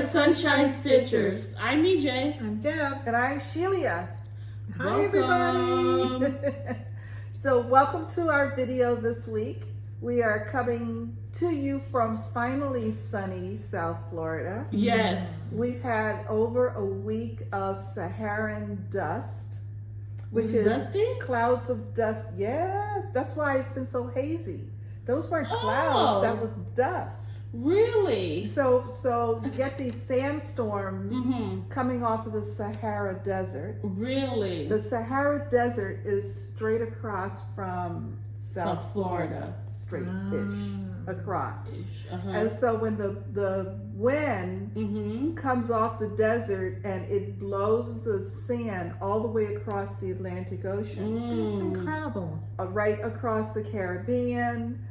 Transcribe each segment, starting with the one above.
Sunshine Stitchers. I'm EJ. I'm Deb. And I'm Shelia. Hi, everybody. So welcome to our video this week. We are coming to you from finally sunny South Florida. Yes. We've had over a week of Saharan dust, which is dusty? clouds of dust. Yes, that's why it's been so hazy. Those weren't clouds, that was dust. Really? So you get these sandstorms coming off of the Sahara Desert. Really? The Sahara Desert is straight across from South Florida, straight-ish across. And so when the wind comes off the desert and it blows the sand all the way across the Atlantic Ocean. That's incredible. Right across the Caribbean,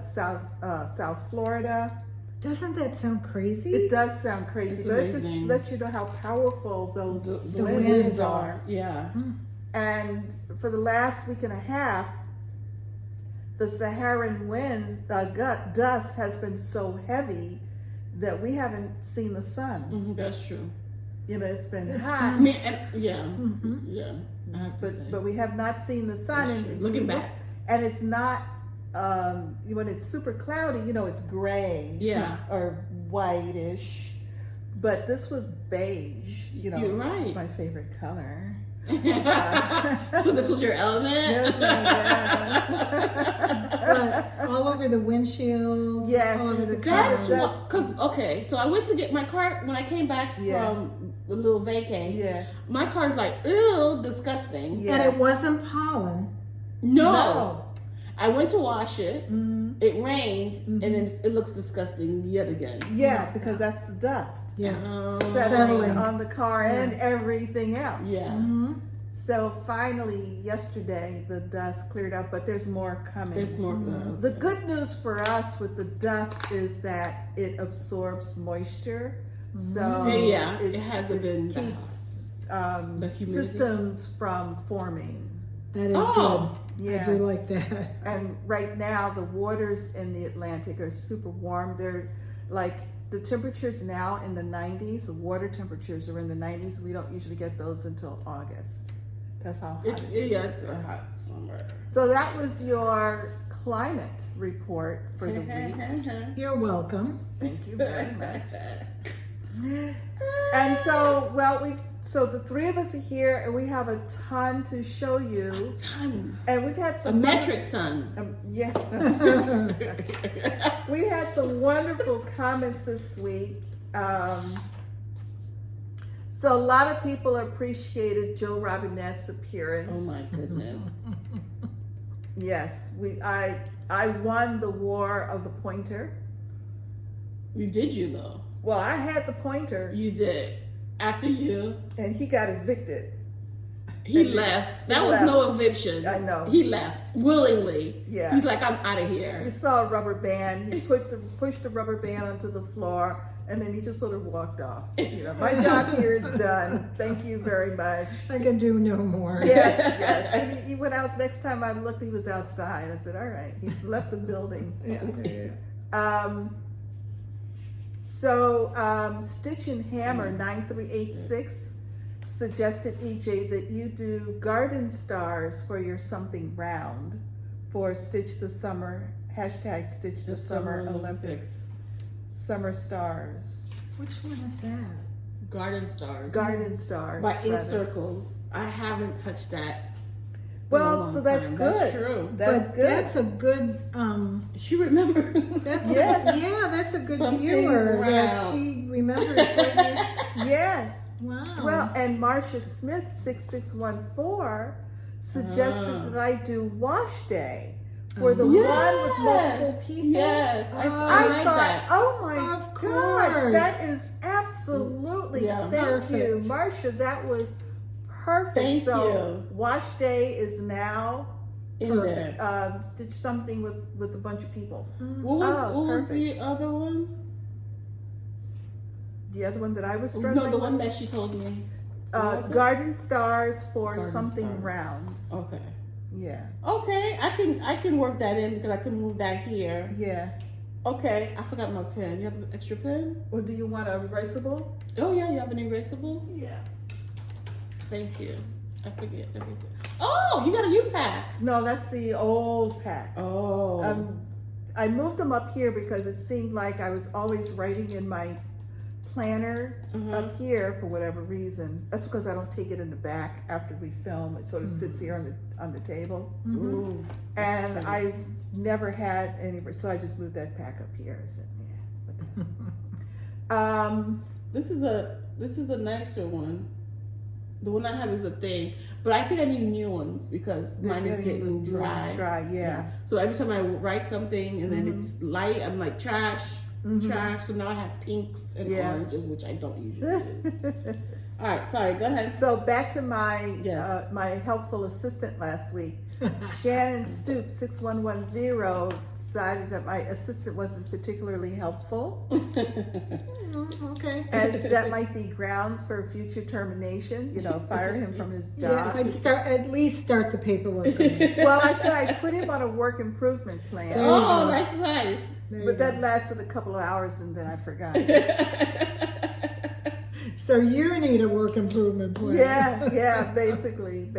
South Florida. Doesn't that sound crazy? It does sound crazy, but it just lets you know how powerful those winds are. Yeah. And for the last week and a half, the Saharan winds, dust has been so heavy that we haven't seen the sun. That's true. You know, it's been hot. I mean, yeah. I have to say. But we have not seen the sun. And looking back. And it's not, when it's super cloudy, you know, it's gray. Yeah. Or whitish. But this was beige, you know. You're right. My favorite color. So this was your element? Yes. All over the windshield. Yes. All over the That's cars. what, because, okay, so I went to get my car, when I came back from the little vacay, my car's like, ew, disgusting. Yes. And it wasn't pollen. No. I went to wash it, it rained, and then it looks disgusting yet again. Yeah, because that's the dust. Yeah. Settling on the car and everything else. Yeah. So finally, yesterday, the dust cleared up, but there's more coming. It's more The good news for us with the dust is that it absorbs moisture. So it hasn't been keeps systems from forming. That is good. Yes. I do like that. And right now, the waters in the Atlantic are super warm. They're like, the temperatures now in the 90s, the water temperatures are in the 90s. We don't usually get those until August. That's how hot it is. Yeah, it's a hot summer. So that was your climate report for the week. You're welcome. Thank you very much. And so, so the three of us are here, and we have a ton to show you. A ton. And we've had some metric ton. We had some wonderful comments this week. So a lot of people appreciated Joe Robinette's appearance. Oh my goodness. Yes, I won the war of the pointer. You though? Well, I had the pointer. You did. After you. And he got evicted. He left. That was no eviction. I know. He left willingly. Yeah. He's like, I'm out of here. He saw a rubber band. He pushed the rubber band onto the floor, and then he just sort of walked off. You know, my job here is done. Thank you very much. I can do no more. Yes. And he went out. Next time I looked, he was outside. I said, all right, he's left the building. So Stitchin Hammer 9386 suggested, EJ, that you do garden stars for your something round for Stitch the Summer, hashtag Stitch the Summer Olympics. Summer stars. Which one is that? Garden stars. Garden stars. By In Circles. I haven't touched that. Well, so that's good. That's true. That's good. That's a good. She remembers. That's a good viewer. That she remembers. Yes. Wow. Well, and Marcia Smith 6614 suggested that I do wash day for the one with multiple people. Yes, I thought, that. Oh my God, that is Perfect. absolutely. Thank you, Marcia. That was perfect. Thank you. Wash day is now in there. Stitch something with a bunch of people. What was the other one? The other one that I was struggling with? No, the one that she told me. Garden stars for something round. Okay. Yeah. Okay, I can work that in because I can move that here. Yeah. Okay, I forgot my pen. You have an extra pen? Or do you want a erasable? Oh yeah, you have an erasable? Yeah. Thank you. I forget everything. Oh, you got a new pack. No, that's the old pack. Oh. I moved them up here because it seemed like I was always writing in my planner up here for whatever reason. That's because I don't take it in the back after we film. It sort of sits here on the table. Ooh, and I never had any, so I just moved that pack up here. I said, yeah. This is a nicer one. The one I have is a thing, but I think I need new ones because mine is getting dry. Dry, yeah. So every time I write something and then it's light, I'm like trash. So now I have pinks and oranges, which I don't usually use. All right, sorry, go ahead. So back to my my helpful assistant last week. Shannon Stoop 6110 decided that my assistant wasn't particularly helpful. Okay. And that might be grounds for future termination, fire him from his job. Yeah, I'd at least start the paperwork. Well, I said I put him on a work improvement plan. Oh, that's nice. But that lasted a couple of hours and then I forgot. So you need a work improvement plan. Yeah, basically.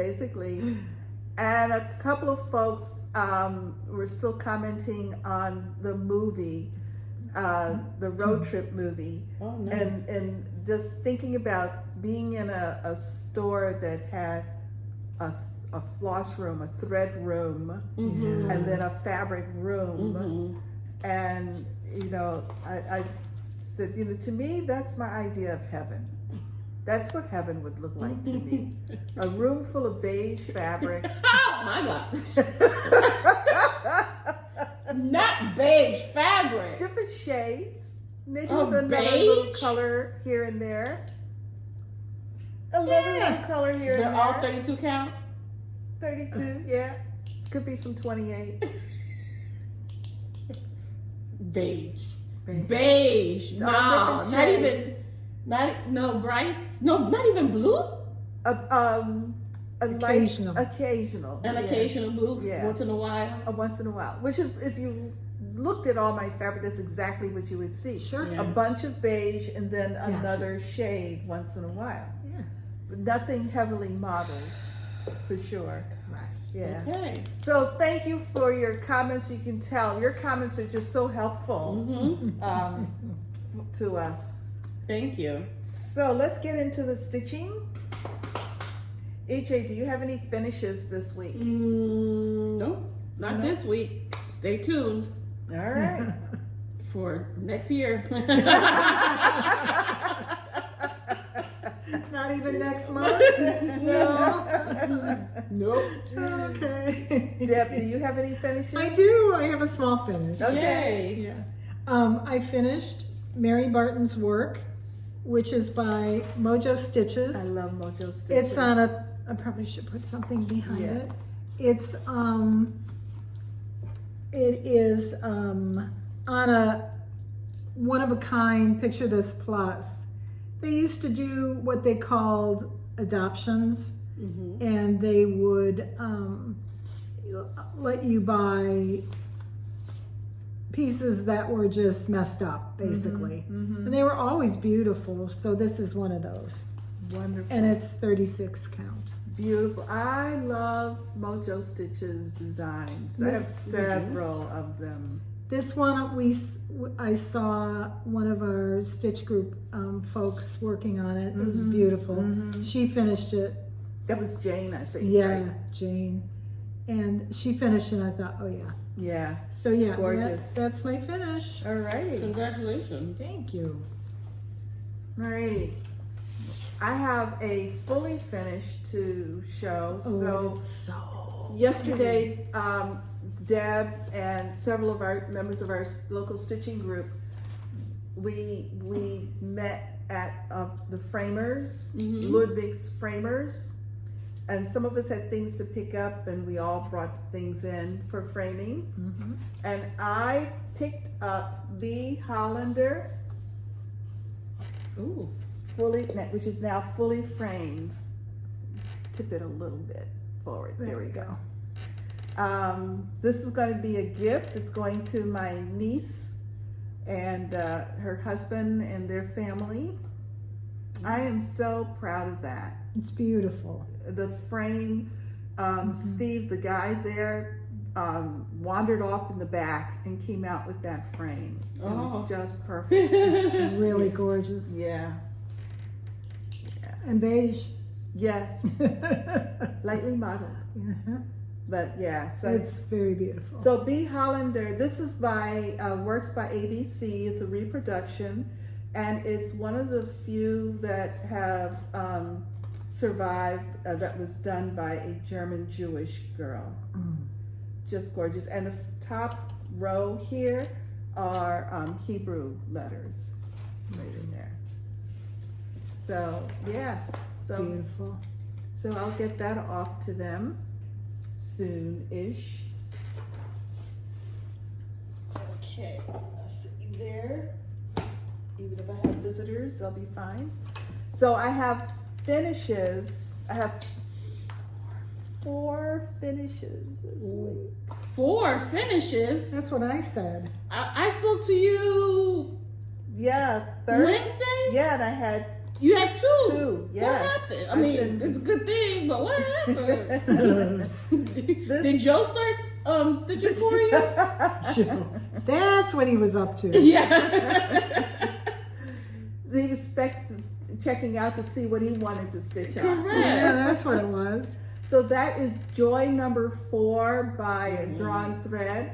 And a couple of folks were still commenting on the movie, the road trip movie. Oh, nice. And just thinking about being in a store that had a floss room, a thread room, and then a fabric room. And, I said, to me, that's my idea of heaven. That's what heaven would look like to me. A room full of beige fabric. Oh my God. Not beige fabric. Different shades. Maybe Oh, with another beige? little color here and there. Another little color here They're and all there. 32 count? 32, yeah. Could be some 28. Beige. Beige. Beige. No, No, different not shades. even, no brights. No, not even blue. A Occasional. light, occasional. An yeah. occasional blue, Yeah. once in a while. Once in a while. Which is, if you looked at all my fabric, that's exactly what you would see. Sure. Yeah. A bunch of beige and then another shade once in a while. Yeah. But nothing heavily modeled, for sure. Right. Yeah. Okay. So thank you for your comments. You can tell your comments are just so helpful to us. Thank you. So let's get into the stitching. EJ, do you have any finishes this week? No, not this week. Stay tuned All right. for next year. Not even next month? No. Nope. Okay. Deb, do you have any finishes? I do. I have a small finish. Okay. Yay. Yeah. I finished Mary Barton's work, which is by Mojo Stitches. I love Mojo Stitches. It's on I probably should put something behind it. It's it is on a one of a kind, picture this plus. They used to do what they called adoptions, and they would let you buy pieces that were just messed up, basically. And they were always beautiful, so this is one of those. Wonderful. And it's 36 count. Beautiful. I love Mojo Stitches designs. I have several of them. This one, I saw one of our Stitch Group folks working on it. It was beautiful. She finished it. That was Jane, I think. Yeah, right? Jane. And she finished it, and I thought, oh yeah. Yeah. So yeah, Gorgeous. that's my finish. Alrighty. Congratulations. Thank you. Alrighty. I have a fully finished to show. Oh, it's so yesterday, Deb and several of our members of our local stitching group, we met at the Framers, Ludwig's Framers, and some of us had things to pick up, and we all brought things in for framing. And I picked up B. Hollander, Ooh. which is now fully framed. Just tip it a little bit forward. There we go. This is going to be a gift. It's going to my niece, and her husband and their family. I am so proud of that. It's beautiful. The frame, Steve, the guy there, wandered off in the back and came out with that frame. It was just perfect. It's really gorgeous. Yeah. And beige. Yes. Lightly modeled. Uh-huh. But yeah, so It's very beautiful. So B. Hollander, this is by Works by ABC. It's a reproduction, and it's one of the few that have survived that was done by a German Jewish girl. Just gorgeous. And the top row here are Hebrew letters right in there. So yes, so Beautiful. so I'll get that off to them soon-ish. Okay, I'll see you there. Even if I have visitors, they'll be fine. So I have finishes. I have 4 finishes this week. 4 finishes. That's what I said. I spoke to you Yeah, Thursday. Wednesday. Yeah, and I had You had 2. 2. Yes. What happened? I I've mean, been- it's a good thing, but what happened? Did Joe start stitching for you? That's what he was up to. Yeah. He was checking out to see what he wanted to stitch on. Correct. Yeah, that's what it was. So that is Joy number 4 by a Drawn Thread.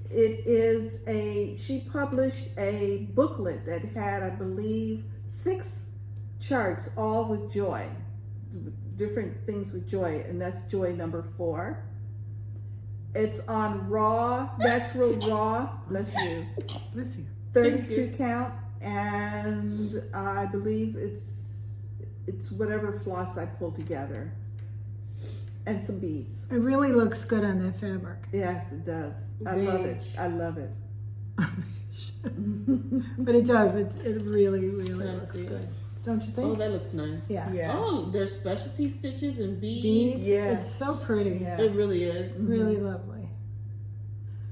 It is she published a booklet that had, I believe, 6 charts, all with joy, different things with joy, and that's Joy number 4. It's on raw, natural raw, bless you, Bless you. 32 count, and I believe it's whatever floss I pull together, and some beads. It really looks good on that fabric. Yes, it does. I love it. I love it. But it does. It really, really That's looks it. good. Don't you think? Oh, that looks nice. Yeah. Yeah. Oh, there's specialty stitches and beads. Beads. Yes. It's so pretty. Yeah. It really is. Really lovely.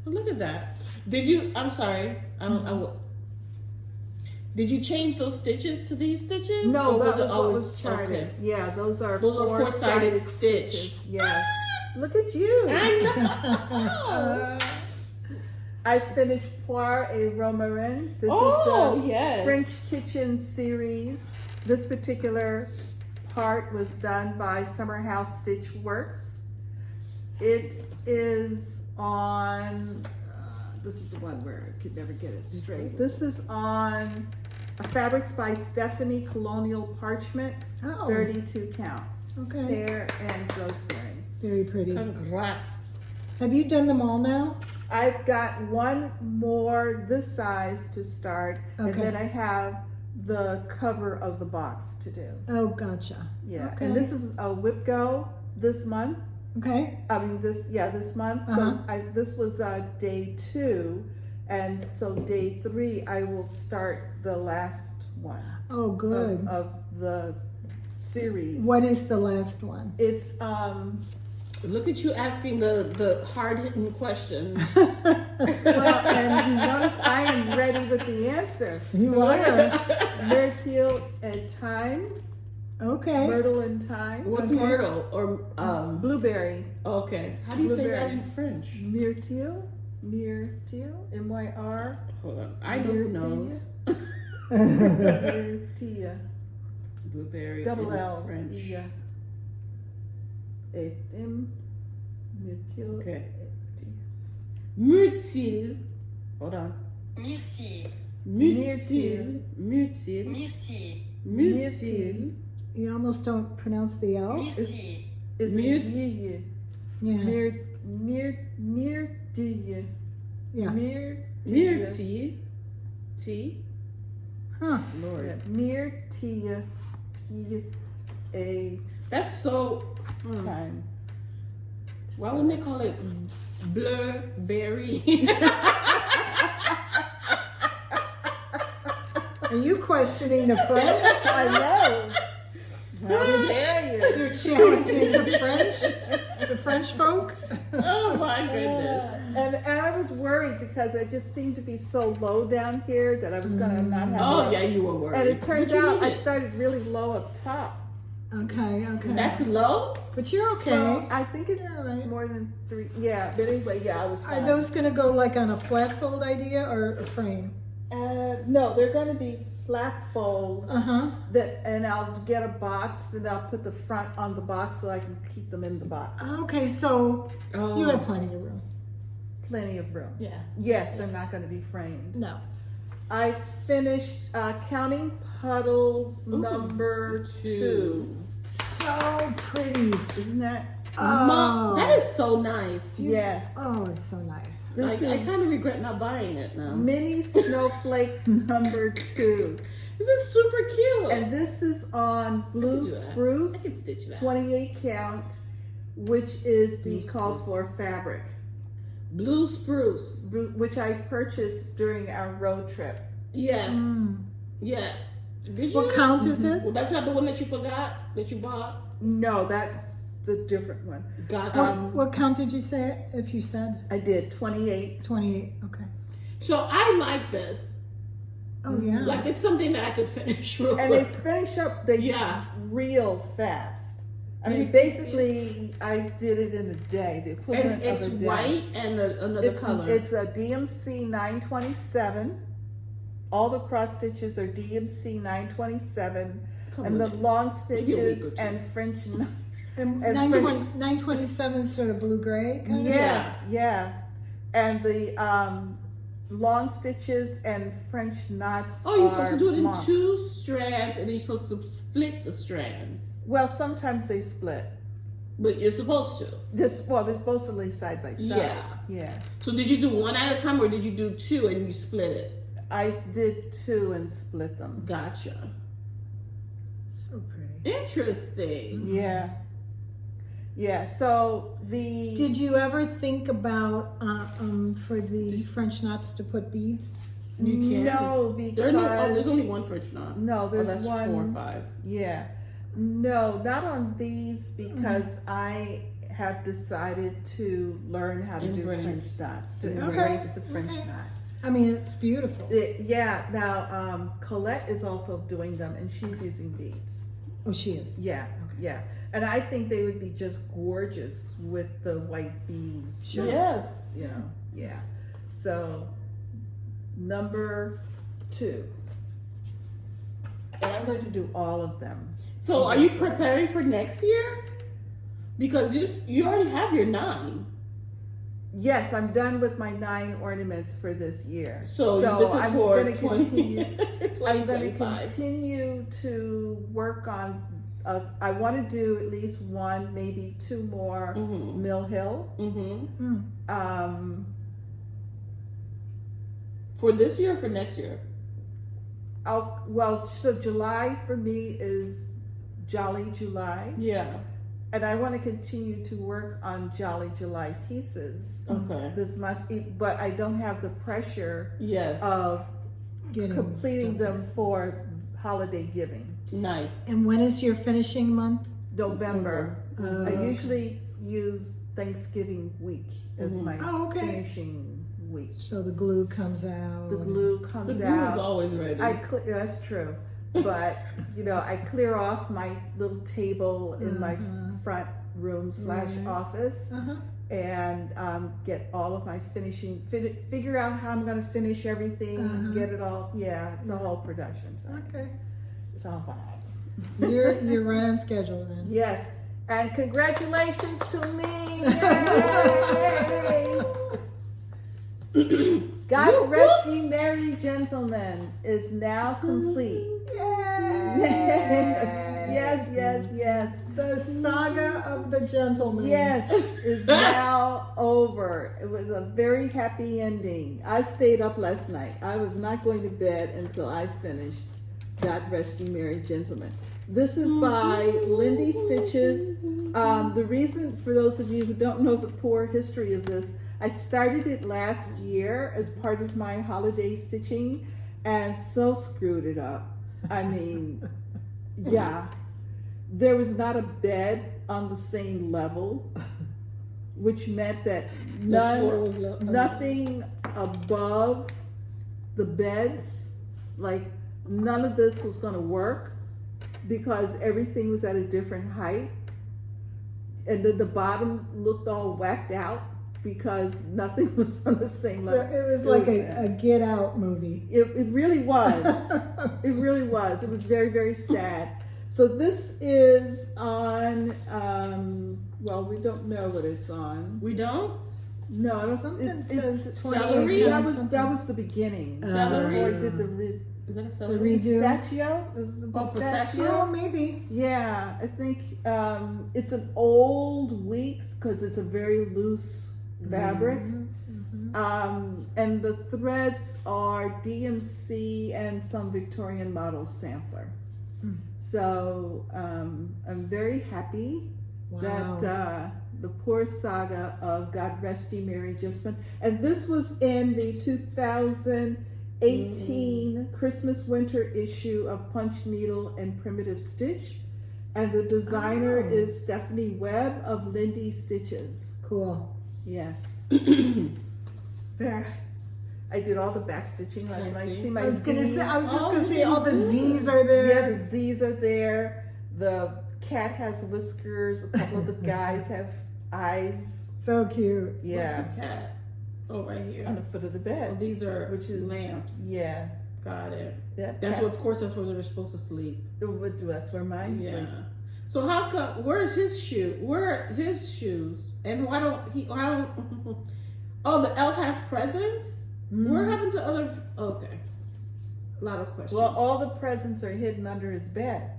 Oh, look at that. Did you? I'm sorry. Did you change those stitches to these stitches? No, Or that was what always- was charted. okay. Yeah, those are Those are four-sided stitch. stitches. Yeah. Look at you. I know. I finished Poire a Romain. This Oh, is the yes. French Kitchen series. This particular part was done by Summer House Stitch Works. It is on, this is the one where I could never get it straight. This is on Fabrics by Stephanie Colonial Parchment, Oh. 32 count. Okay. Pear and rosemary. Very pretty. Congrats. Have you done them all now? I've got one more this size to start, and Okay. then I have the cover of the box to do. Oh, gotcha. Yeah, Okay. and this is a whip go this month. Okay. I mean this month. So Uh-huh. this was day 2, and so day 3 I will start the last one Oh, good. of the series. What is the last one? It's Look at you asking the hard-hitting question. well, and you notice I am ready with the answer. You are. Myrtle and thyme. Okay. Myrtle and thyme. What's Okay. myrtle or Blueberry. Okay. How do you say that Blueberry. in French? Myrtle. MYR. Hold on. I know who knows. Myrtille. Blueberry. Double in L's. French. Yeah. Etim. Myrtle. Okay. Myrtille. Hold on. Myrtille, Myrtille. Myrtille. myrtille, Myrtille. You almost don't pronounce the L. myrtille, Is it Myrtille. Yeye? Yeah. Myrtille. Yeah. Myrtille. T. Huh. Lord. Myrtille. A That's so. time. Why wouldn't they call it blueberry? Are you questioning the French? I know. How dare you? You're challenging the French folk? Oh my goodness. And I was worried because it just seemed to be so low down here that I was gonna not have. Oh yeah, you were worried. And it turns But you out did I it. started really low up top. Okay. That's low? But you're okay. Well, I think it's Yeah, right. more than 3. Yeah, but anyway, yeah, I was Are fine. those gonna go like on a flat fold idea or a frame? No, they're going to be flat folds. Uh-huh. And I'll get a box and I'll put the front on the box so I can keep them in the box. Okay, so Oh. you have plenty of room. Plenty of room. Yeah. Yes, they're not going to be framed. No. I finished counting Puddles number 2. So pretty. Isn't that? Oh. That is so nice. Yes. Oh, it's so nice. This I is kind of regret not buying it now. Mini Snowflake number 2. This is super cute. And this is on blue do that. spruce, I can stitch that. 28 count, which is the Blue called for fabric, Blue spruce. which I purchased during our road trip. Yes. Yes. Did you? What count is it? Well, that's not the one that you forgot that you bought. No, that's the different one. Gotcha. What count did you say, if you said? I did 28. 28, okay. So I like this. Oh, yeah. Like it's something that I could finish real And they quick. finish up Yeah. real fast. I mean, Mhm. basically, I did it in a day, the equivalent And it's of a day. white and another color. It's a DMC 927. All the cross stitches are DMC 927. Come And on the now. long Maybe a stitches week or two. and French. And and 927 is sort of blue-gray? kind of? Yes, yeah. And the long stitches and French knots. Oh, you're supposed are to do it in long. 2 strands, and then you're supposed to split the strands. Well, sometimes they split. But you're supposed to. They're supposedly side by side. Yeah. Yeah. So did you do 1 at a time, or did you do 2 and you split it? I did 2 and split them. Gotcha. So pretty. Interesting. Yeah. Yeah. So the Did you ever think about, for the French knots to put beads? You can. no because There's only 1 French knot. no, Oh, there's that's one. 4 or 5. Yeah. No, not on these because I have decided to learn how to do Embrace. French knots, to Okay, embrace the French okay. knot. I mean, it's beautiful. Yeah, now Colette is also doing them and she's using beads. Oh, she is. Yeah, yeah. And I think they would be just gorgeous with the white beads. Sure. Yes. You know, yeah. So, number 2. And I'm going to do all of them. So are you preparing for next year? Because you already have your 9. Yes, I'm done with my 9 ornaments for this year. So this is I'm for gonna 20, continue. I'm going to 2025. continue to work on. I want to do at least 1, maybe 2 more Mill Hill. Mm-hmm. For this year or for next year? So July for me is Jolly July, Yeah. and I want to continue to work on Jolly July pieces Okay. this month, but I don't have the pressure Yes. of Getting completing stuff. them for holiday giving. Nice. And when is your finishing month? November. Oh, I okay. usually use Thanksgiving week as my Oh, okay. finishing week. So the glue comes out. The glue The comes glue out. is always ready. That's true. But, I clear off my little table in my front room / office Uh-huh. and get all of my finishing, figure out how I'm going to finish everything, get it all. Yeah, it's a whole production. So Okay. it's all fine. You're right on schedule then. Yes. And congratulations to me. Yay! God Rest Ye Merry Gentlemen is now complete. Yes. The saga of the gentleman. Yes, is now over. It was a very happy ending. I stayed up last night. I was not going to bed until I finished God Rest Ye Merry Gentlemen. This is by Lindy Stitches. The reason, for those of you who don't know the poor history of this, I started it last year as part of my holiday stitching and so screwed it up. I mean, yeah. There was not a bed on the same level. which meant that floor was nothing above the beds, like none of this was going to work because everything was at a different height. And then the bottom looked all whacked out because nothing was on the same So level. it was like a Get Out movie. It really was. It really was. It was very, very sad. So this is on, well, we don't know what it's on. We don't? No, I don't. Something It's says celery? that was the beginning. Celery. Or did Is that a The celery? redo. pistachio? Is the pistachio? Oh, maybe. Yeah, I think it's an old wheat because it's a very loose fabric. And the threads are DMC and some Victorian model sampler. So I'm very happy that the Poire saga of God Rest Ye Merry Gentlemen, and this was in the 2018 Christmas Winter issue of Punch Needle and Primitive Stitch, and the designer is Stephanie Webb of Lindy Stitches. Cool. Yes. There. I did all the back stitching last night. See my I was Z's? just gonna say all the Z's are there. Yeah, the Z's are there. The cat has whiskers. A couple of the guys have eyes. So cute. Yeah. Where's the cat? Oh, right here. On the foot of the Oh, bed. these are Which is lamps. Yeah. Got it. That That's cat- what, of course, that's where they're supposed to sleep. That's where mine Yeah. sleep. So how come? Where's his shoe? Where are his shoes? And why don't he? Why don't? Oh, the elf has presents. Where happened to other? Okay, a lot of questions. Well, all the presents are hidden under his bed.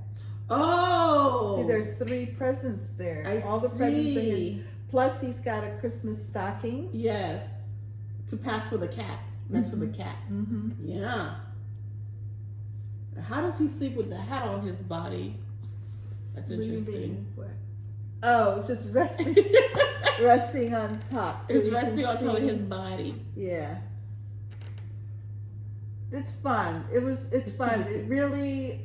Oh, See, there's 3 presents there. I all the presents are hidden. see. Plus, he's got a Christmas stocking. Yes, to pass for the cat. That's for the cat. Yeah. How does he sleep with the hat on his body? That's interesting. Oh, it's just resting, resting on top. So It's you can resting on top of see. his body. Yeah. It's fun. It's fun. It really,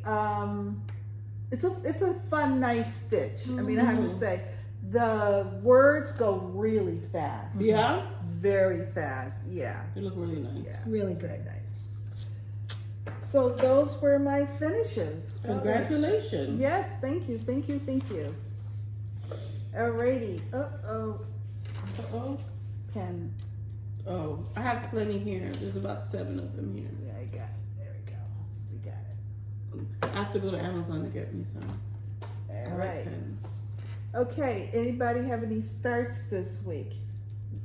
it's a fun, nice stitch. I mean, I have to say, the words go really fast. Yeah, Very fast. Yeah. they look really nice. Yeah. Really Very good. nice. So those were my finishes. Congratulations. Yes, thank you, thank you, thank you. Alrighty. Uh-oh. Uh-oh. Pen. Oh, I have plenty here. There's about 7 of them here. Yeah, I got it. There we go. We got it. I have to go to Amazon to get me some. All I like right. pens. Okay, anybody have any starts this week?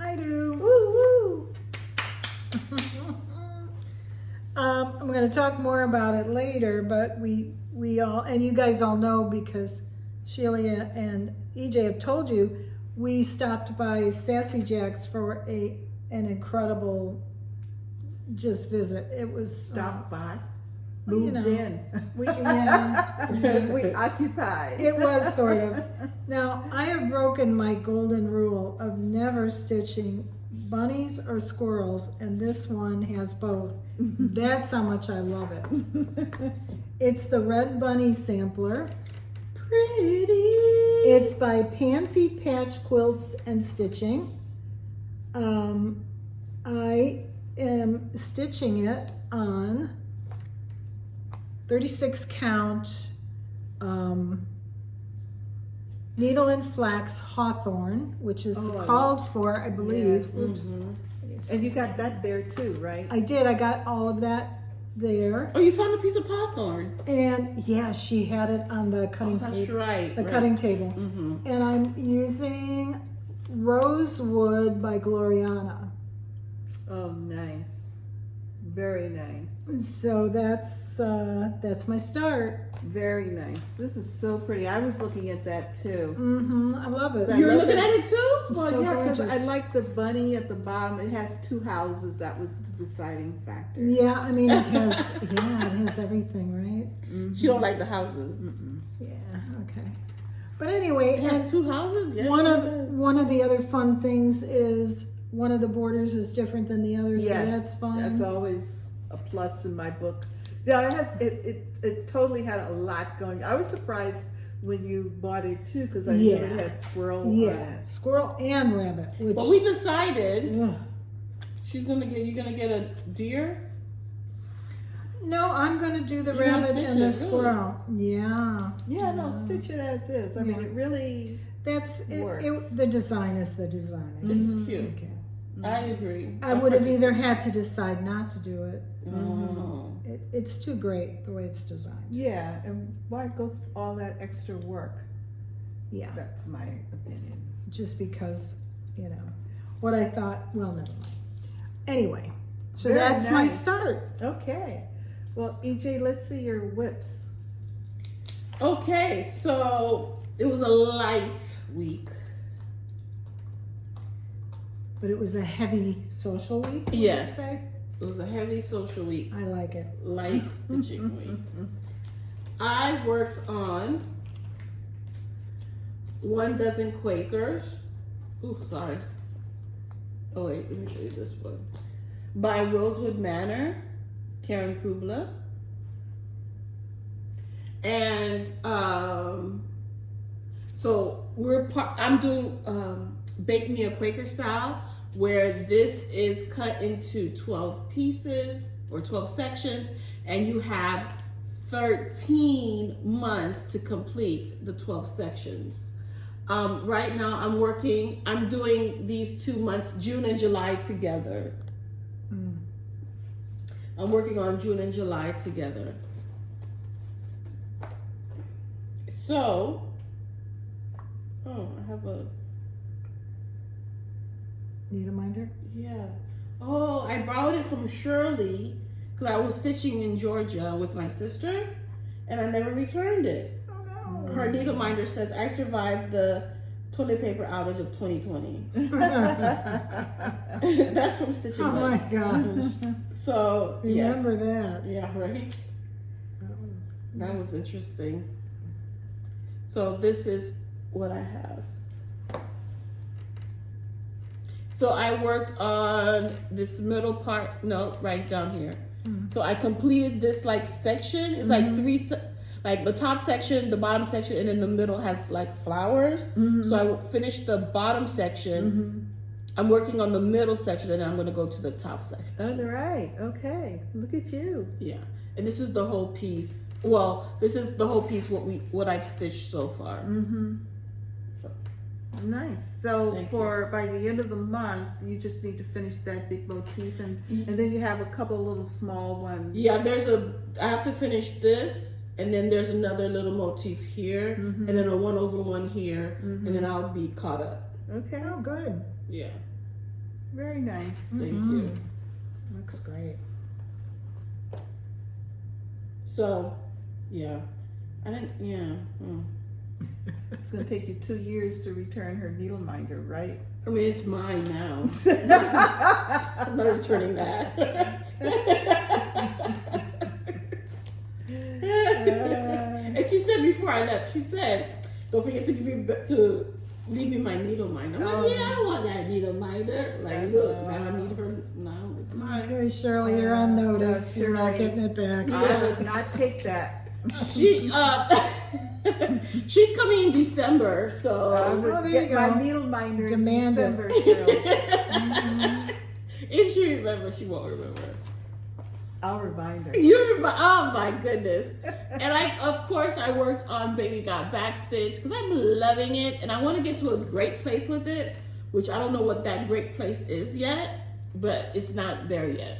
I do. Woo woo! I'm going to talk more about it later, but we all, and you guys all know because Shelia and EJ have told you, we stopped by Sassy Jack's for an incredible just visit. It was Stop by. well, you Moved know, in. we We occupied. it was sort of. Now I have broken my golden rule of never stitching bunnies or squirrels, and this one has both. That's how much I love it. It's the Red Bunny sampler. Pretty. It's by Pansy Patch Quilts and Stitching. I am stitching it on 36 count needle and flax hawthorn, which is Oh, called for, I believe. Yes. Oops. And you got that there too, right? I did. I got all of that there. Oh, you found a piece of hawthorn. And yeah, she had it on the cutting That's table. right. The right. cutting table. Mm-hmm. And I'm using Rosewood by Gloriana. Oh, nice. Very nice. So that's my start. Very nice. This is so pretty. I was looking at that too. I love it. So I You're love looking that- at it too? Well, So yeah, because gorgeous. I like the bunny at the bottom. It has 2 houses. That was the deciding factor. Yeah, I mean it has everything, right? She don't like the houses. Yeah, okay. But anyway, It has 2 houses? Yes, one it of does. one of the other fun things is one of the borders is different than the others, Yes, so that's fun. that's always a plus in my book. Yeah, it totally had a lot going. I was surprised when you bought it too, because I knew it had squirrel on Yeah, it. squirrel and rabbit. Which But we decided ugh. you're gonna get a deer. No, I'm gonna do the You wanna rabbit stitch and the it, squirrel. Yeah. Yeah, no, stitch it as is. I mean, Yeah. it really That's works. the design is the design. It's cute. Okay. I agree. I would have either had to decide not to do it. Oh. It's too great the way it's designed. yeah. And why go through all that extra work? Yeah, That's my opinion. just because, what I thought, well, never mind. Anyway, so Very that's my nice. start. Okay. Well, EJ, let's see your whips. Okay, so it was a light week. But it was a heavy social week, would you Yes. say? It was a heavy social week, I like it. light stitching week. I worked on 1 dozen Quakers. Ooh, sorry. Oh wait, let me show you this one. By Rosewood Manor, Karen Kubla. And so I'm doing Bake Me a Quaker style, where this is cut into 12 pieces or 12 sections, and you have 13 months to complete the 12 sections. Right now I'm doing these 2 months, June and July together. I'm working on June and July together. So, I have a, Need a minder? yeah. Oh, I borrowed it from Shirley because I was stitching in Georgia with my sister and I never returned it. Oh no. Her needle minder says, I survived the toilet paper outage of 2020. That's from Stitching. Oh my gosh. So, Remember yes. that. Yeah, right? That was That was interesting. So this is what I have. So I worked on this middle part, no, right down here. So I completed this like section. It's like like the top section, the bottom section, and then the middle has like flowers. So I finished the bottom section. I'm working on the middle section, and then I'm gonna go to the top section. All right. Okay. Look at you. Yeah. And this is the whole piece. Well, this is the whole piece what I've stitched so far. So, Nice. So Thank by the end of the month, you just need to finish that big motif, and then you have a couple of little small ones. yeah, I have to finish this, and then there's another little motif here, and then a 1/1 here, and then I'll be caught up. Okay. oh good. Yeah. Very nice. Thank you. Looks great. So, yeah. I didn't, yeah. It's going to take you 2 years to return her needle minder, right? I mean, it's mine now. I'm not returning that. And she said before I left, she said, don't forget to leave me my needle minder. I'm like, yeah, I don't want that needle minder. Like, look, now I need her. Now it's mine. Okay, Shirley, you're on notice. You're not Shirley. getting it back. I would not take that. She, she's coming in December, so. I would there get you my go. needle minder Demand it. in December, Shirley. If she remembers, she won't remember. I'll remind her. You remember? Oh my goodness! And of course, I worked on Baby Got Backstitch because I'm loving it, and I want to get to a great place with it, which I don't know what that great place is yet, but it's not there yet.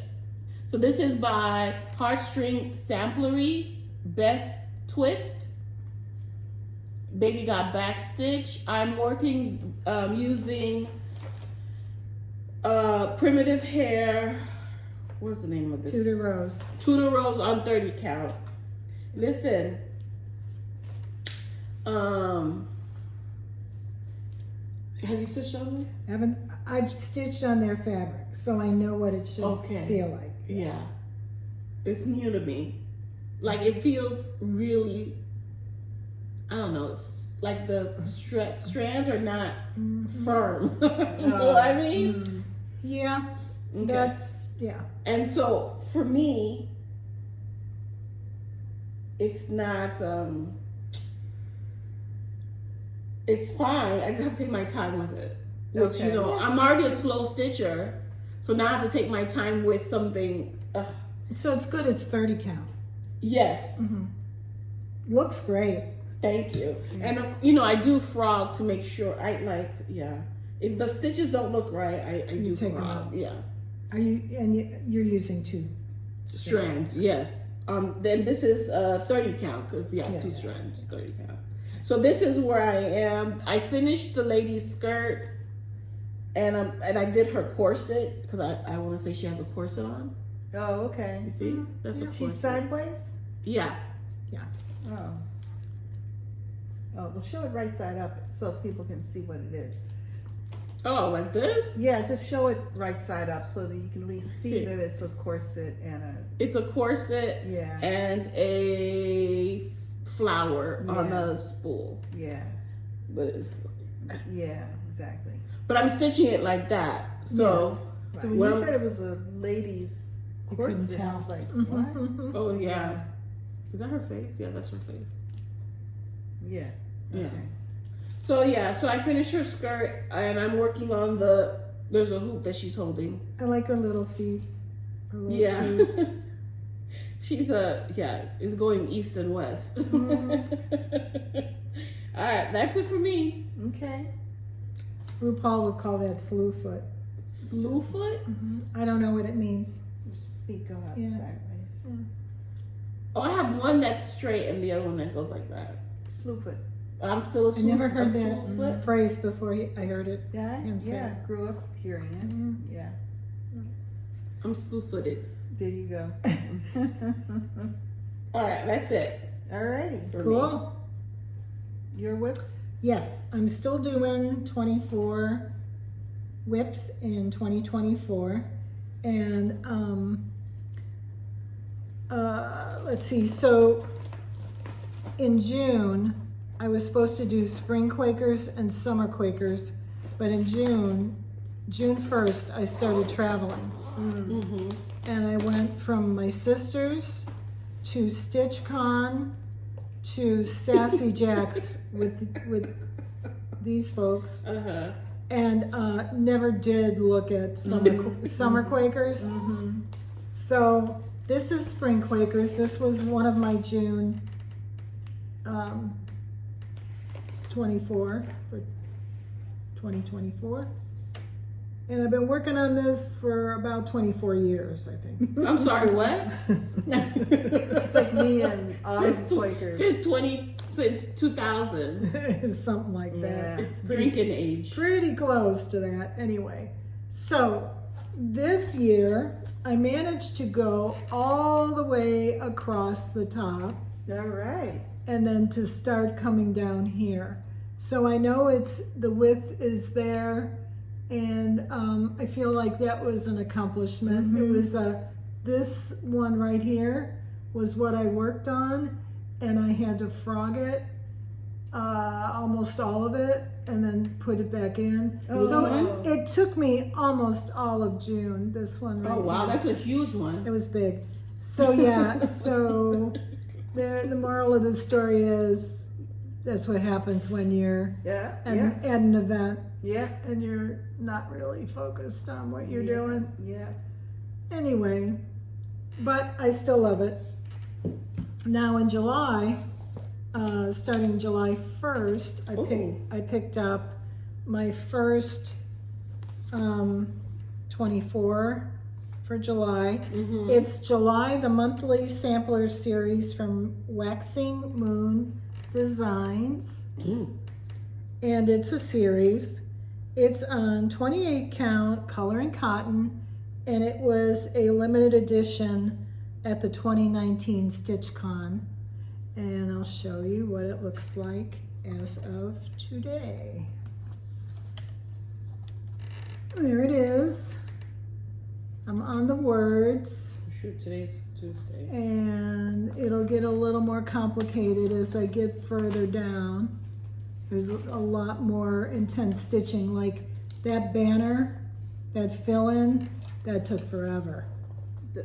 So this is by Heartstring Samplery, Beth Twist. Baby Got Backstitch. I'm working using Primitive Hair. What's the name of this? Tudor Rose. Tudor Rose on 30 count. Listen. Have you stitched on this? I've stitched on their fabric, so I know what it should Okay. feel like. Yeah. It's new to me. Like it feels really, I don't know, it's like the strands are not firm. You know what I mean? Yeah, Okay. that's, yeah. And so for me, it's not It's fine. I just have to take my time with it. Which, Okay. you know, I'm already a slow stitcher, so now I have to take my time with something. So it's good. It's 30 count. Yes. Looks great. Thank you. And, you know, I do frog to make sure. If the stitches don't look right, I do take 'em frog. out. Yeah. You're using 2 Strands, yes. Then this is 30 count, because, 2 strands, 30 count. So this is where I am. I finished the lady's skirt, and I did her corset, because I want to say she has a corset on. Oh, okay. You see? That's a corset. She's sideways? Yeah. Oh. Oh, well, show it right side up so people can see what it is. Oh, like this? Yeah, just show it right side up so that you can at least see that it's a corset and a... It's a corset and a flower on a spool. Yeah. But it's... Yeah, exactly. But I'm stitching it like that. So... So when you said it was a lady's corset, I was like, what? Oh, yeah. Is that her face? Yeah, that's her face. Yeah. Yeah. Okay. So I finished her skirt, and I'm working on there's a hoop that she's holding. I like her little feet. Her little shoes. She's is going east and west. All right, that's it for me. Okay. RuPaul would call that slew foot. Slew foot? I don't know what it means. Feet go out sideways. Oh, I have one that's straight and the other one that goes like that. Slew foot. I'm still a I never heard slew that foot. phrase before I heard it. Yeah, him say yeah. it. Grew up hearing it. Yeah. I'm slew footed. There you go. All right, that's it. Alrighty. for me. Cool. Your whips? Yes, I'm still doing 24 whips in 2024. And let's see, so in June, I was supposed to do spring Quakers and summer Quakers, but in June 1st, I started traveling. And I went from my sisters to StitchCon to Sassy Jacks with these folks, and never did look at summer Quakers. So this is spring Quakers. This was one of my June 24 for 2024. And I've been working on this for about 24 years, I think. I'm sorry, what? It's like me and Quakers. Since 2000. Something like that. Yeah. It's drinking age. Pretty close to that, anyway. So this year, I managed to go all the way across the top All right. and then to start coming down here. So I know the width is there, and I feel like that was an accomplishment. It was this one right here was what I worked on, and I had to frog it, almost all of it, and then put it back in. So it took me almost all of June, this one right Oh, wow, here. that's a huge one. It was big. So yeah, so the moral of the story is that's what happens when you're at an event and you're not really focused on what you're doing. Yeah. Anyway, but I still love it. Now in July, starting July 1st, I picked up my first 24 for July. It's July, the monthly sampler series from Waxing Moon Designs. And it's a series. It's on 28 count color and cotton, and it was a limited edition at the 2019 StitchCon. And I'll show you what it looks like as of today. There it is. I'm on the words. Shoot, today's Tuesday. And it'll get a little more complicated as I get further down. There's a lot more intense stitching, like that banner, that fill-in, that took forever.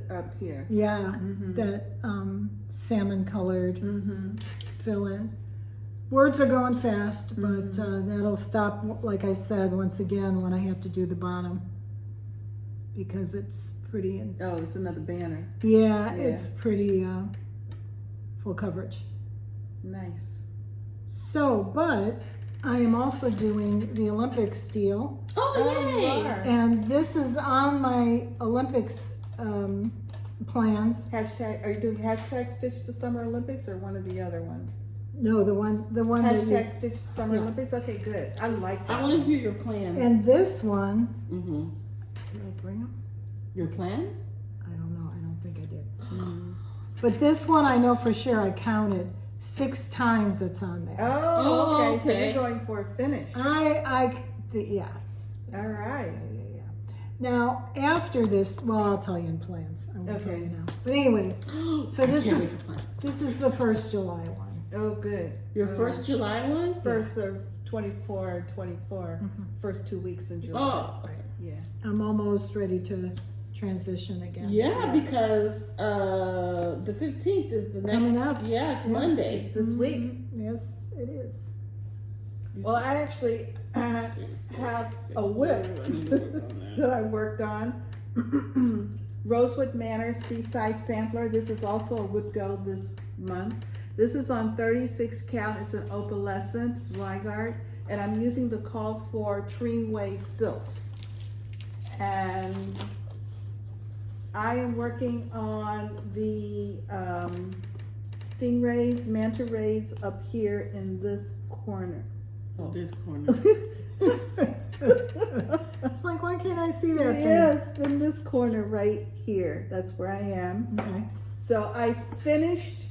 Up here. Yeah, that salmon colored fill-in. Words are going fast, but that'll stop, like I said, once again, when I have to do the bottom. Because it's pretty, Oh, it's another banner. yeah, it's pretty full coverage. Nice. So, but I am also doing the Olympics deal. Oh, you yay! are. And this is on my Olympics plans. Hashtag, are you doing hashtag Stitch the Summer Olympics or one of the other ones? No, the one that Hashtag you, Stitch the Summer Yes. Olympics? Okay, good. I like that. I want to hear your plans. and this one, Mm-hmm. did I bring them? Your plans? I don't know. I don't think I did. But this one, I know for sure. I counted 6 times it's on there. Oh, okay. So okay. you're going for a finish. Yeah. All right. Yeah. Now, after this, well, I'll tell you in plans. I won't tell Okay. you now. But anyway, so this Can't wait is for plans. this is the first July one. Oh, good. Your first July one? First of 24, 24. First 2 weeks in July. Oh, okay. Yeah. I'm almost ready to transition again. Yeah, because the 15th is the next. Coming up. Yeah, it's Monday. It's this week. Yes, it is. Well, I actually have a whip that I worked on. Rosewood Manor Seaside Sampler. This is also a whip go this month. This is on 36 count. It's an opalescent Zygarde, and I'm using the call for Trimway silks. And I am working on the stingrays, manta rays up here in this corner. This corner. It's like, why can't I see that Yes, in this corner right here. That's where I am. thing? Okay. So I finished.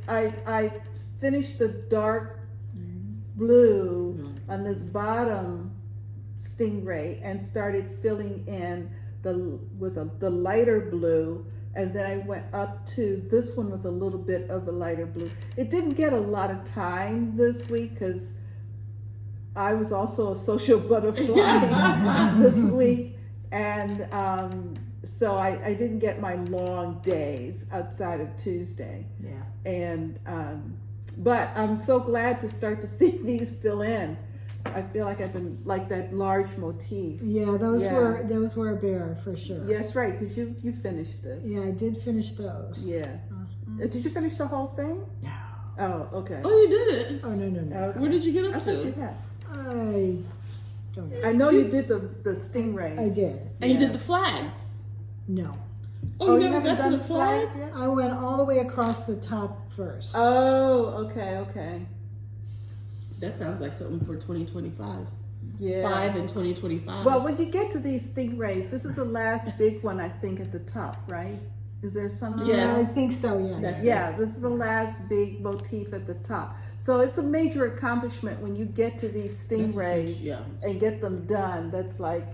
I finished the dark blue on this bottom stingray and started filling in the lighter blue, and then I went up to this one with a little bit of the lighter blue. It didn't get a lot of time this week because I was also a social butterfly this week, and so I didn't get my long days outside of Tuesday. Yeah. And but I'm so glad to start to see these fill in. I feel like I've been like that large motif. Yeah, those Yeah. were a bear for sure. Yes, right, because you finished this. Yeah, I did finish those. Yeah. Did you finish the whole thing? No. Oh, okay. Oh, you did it. Oh no. Okay. Where did you get I up thought you to? had. I don't know. I know you did the stingrays. I did. And you Yeah. did the flags. No. Oh, you you never haven't got to done the the flags flags? yet? I went all the way across the top first. Oh, okay. That sounds like something for 2025. Yeah. 5 in 2025. Well, when you get to these stingrays, this is the last big one, I think, at the top, right? Is there something? Yes. I think so. Yeah. That's Yeah, this is the last big motif at the top. So it's a major accomplishment when you get to these stingrays yeah. and get them done. That's like,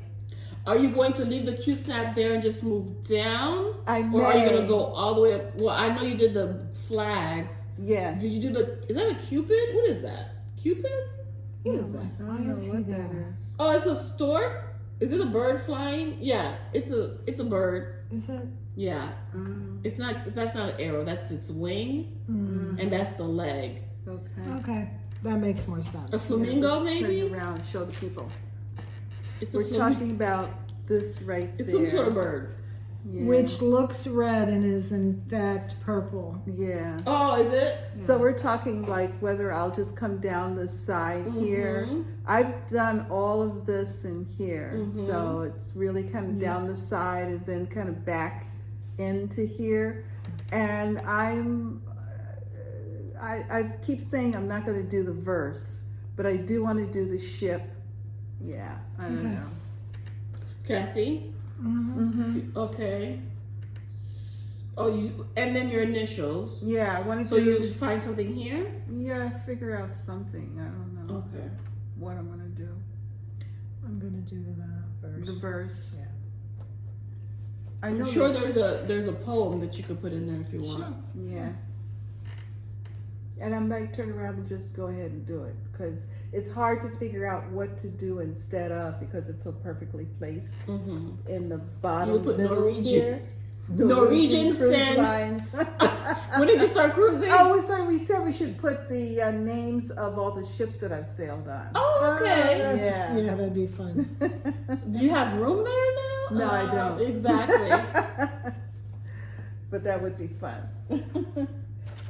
Are you going to leave the Q snap there and just move down? I Or are you going may. to go all the way up? Well, I know you did the flags. yes. Did you do the, is that a Cupid? What is that? Cupid? What is that? I don't know is he what that there? is. Oh, it's a stork? Is it a bird flying? Yeah, it's a bird. Is it? Yeah. It's not, that's not an arrow, that's its wing, Mm. and that's the leg. Okay. Okay, that makes more sense. A flamingo, Let's maybe? Turn around and show the people. It's a We're flamingo. talking about this right It's there. some sort of bird. Yeah. Which looks red and is in fact purple. Yeah. Oh, is it? So we're talking like whether I'll just come down this side here. Mhm. I've done all of this in here. Mhm. So it's really kind of down the side and then kind of back into here. And I keep saying I'm not going to do the verse, but I do want to do the ship. Yeah, I don't Okay. know. Can I see? Mm-hmm. Okay. Oh, and then your initials. Yeah, I want to So do. you find something here? Yeah, figure out something. I don't know Okay. what I'm going to do. I'm gonna do the verse. The verse. Yeah. I know. I'm sure that- there's a poem that you could put in there if you want. Sure. Yeah. And I might turn around and just go ahead and do it because it's hard to figure out what to do instead of because it's so perfectly placed Mm-hmm. in the You bottom would put middle Norwegian. here. Norwegian cruise since- lines. When did you start cruising? Oh, sorry. We said we should put the names of all the ships that I've sailed on. Oh, okay. Yeah. Yeah, that'd be fun. Do you have room there now? No, I don't. Exactly. But that would be fun.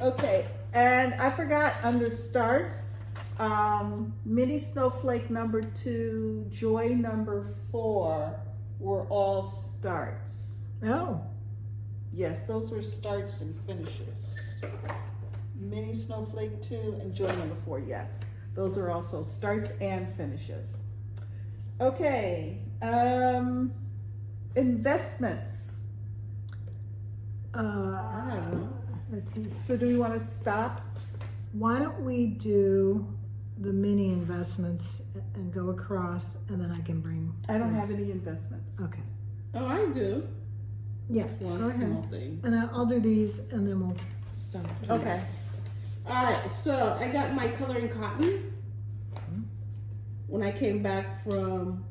Okay, and I forgot under starts, Mini Snowflake number 2, Joy number 4 were all starts. Oh, Yes, those were starts and finishes. Mini Snowflake 2 and Joy number 4, yes. Those are also starts and finishes. Okay, investments. let's see. So do we want to stop? Why don't we do the mini investments and go across, and then I can bring. I don't have any investments. Okay. Oh, I do. Yeah. One Go small ahead. thing. And I'll do these, and then we'll stop. Okay. All right, so I got my coloring cotton when I came back from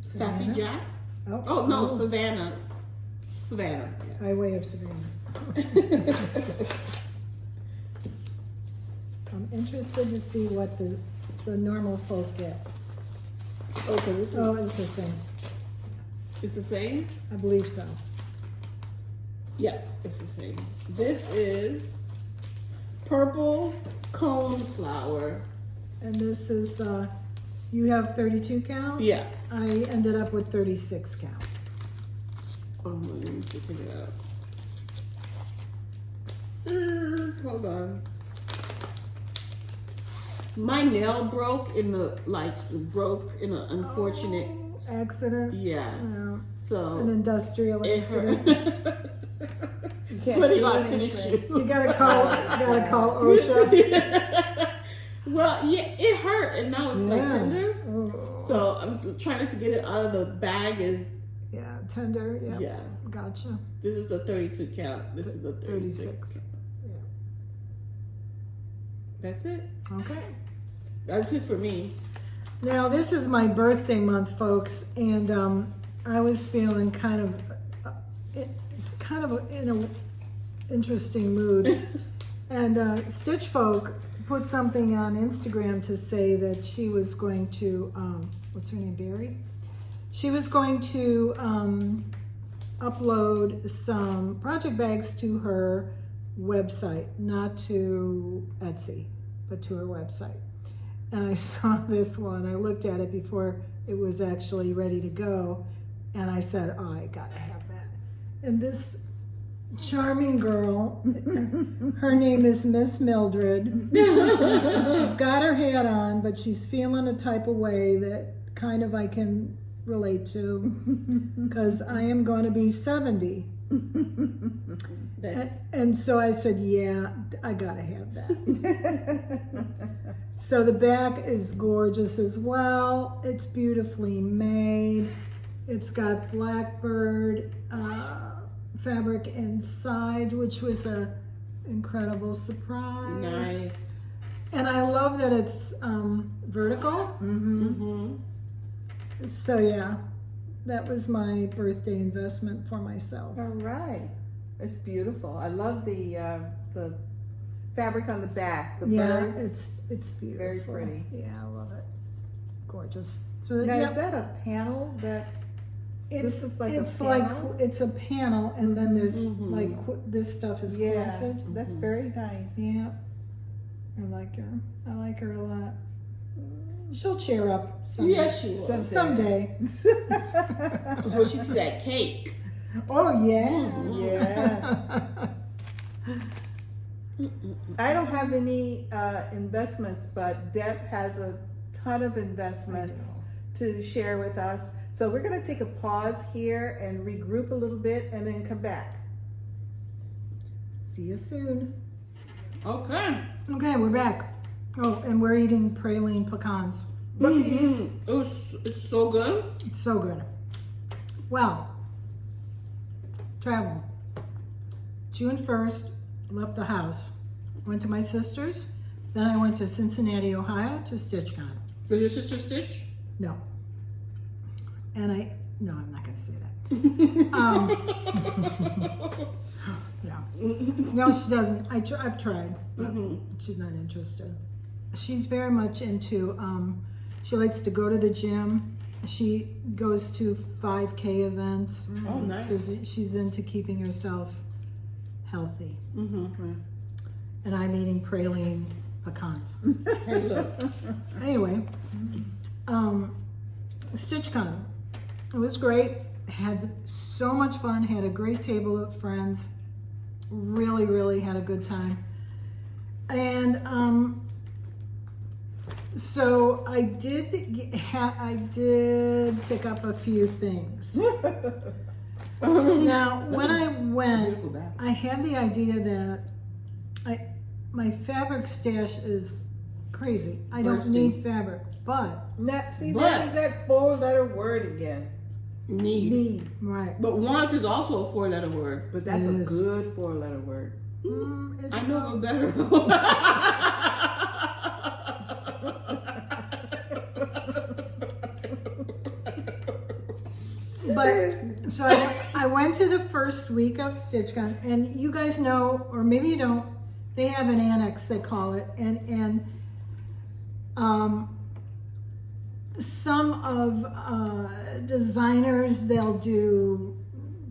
Sassy Savannah? Jacks. Oh, No, Savannah. Savannah. By way of Savannah. Yeah. I'm interested to see what the normal folk get. Okay, this is Oh, it's the same. it's the same. I believe so. Yeah, it's the same. This is purple cone flower. And this is, you have 32 count? Yeah. I ended up with 36 count. Oh, let me see, take it out. Hold on. My nail broke in an unfortunate. Accident? Yeah. An So industrial it accident. hurt. You can't Pretty do lots of anything. issues. You gotta call OSHA. Well, yeah, it hurt, and now it's like tender. Oh. So I'm trying to get it out of the bag. Yeah, tender. Yeah. Yeah. Gotcha. This is the 32 count. This is the 36. 36. Yeah. That's it. Okay. That's it for me. Now this is my birthday month, folks, and I was feeling kind of, it's kind of in an interesting mood. And Stitch Folk put something on Instagram to say that she was going to, what's her name, Barry? She was going to upload some project bags to her website, not to Etsy, but to her website. And I saw this one. I looked at it before it was actually ready to go, and I said, oh, I gotta have that. And this charming girl, her name is Miss Mildred. She's got her hat on, but she's feeling a type of way that kind of I can relate to, because I am going to be 70. And so I said, yeah, I gotta have that. So the back is gorgeous as well. It's beautifully made. It's got blackbird fabric inside, which was a incredible surprise. Nice. And I love that it's vertical. Mm-hmm. So yeah, that was my birthday investment for myself. All right. It's beautiful. I love the fabric on the back, the birds. It's beautiful. Very pretty. Yeah, I love it. Gorgeous. So Now, yeah, is that a panel that it's is like a it's panel? it's a panel, and then there's Mhm. like this stuff is yeah, quilted. that's very nice. Yeah, I like her. I like her a lot. She'll cheer up someday. Yes, she will. Someday. Before she see that cake. Oh yeah. Yes. I don't have any investments, but Deb has a ton of investments to share with us. So we're going to take a pause here and regroup a little bit and then come back. See you soon. Okay. Okay, we're back. Oh, and we're eating praline pecans. Look at you. It's so good. It's so good. Well, travel. June 1st, left the house. Went to my sister's. Then I went to Cincinnati, Ohio to StitchCon. Was your sister Stitch? No. And I No, I'm not going to say that. Yeah. No, she doesn't. I've tried, but she's not interested. She's very much into, she likes to go to the gym. She goes to 5K events. Oh, nice. So she's into keeping herself healthy. Mm-hmm. And I'm eating praline pecans. Hey, look. Anyway, StitchCon. It was great. Had so much fun. Had a great table of friends. Really, really had a good time. And so I did pick up a few things. Now, when I went, I had the idea that my fabric stash is crazy. I don't Bursting. need fabric, but See, But- there's that 4-letter word again. Need. right. But want is also a 4-letter word. But that's It a is. good 4-letter word. Is I it know not? we're better. But so I went to the first week of StitchCon, and you guys know, or maybe you don't, they have an annex, they call it, and some of designers, they'll do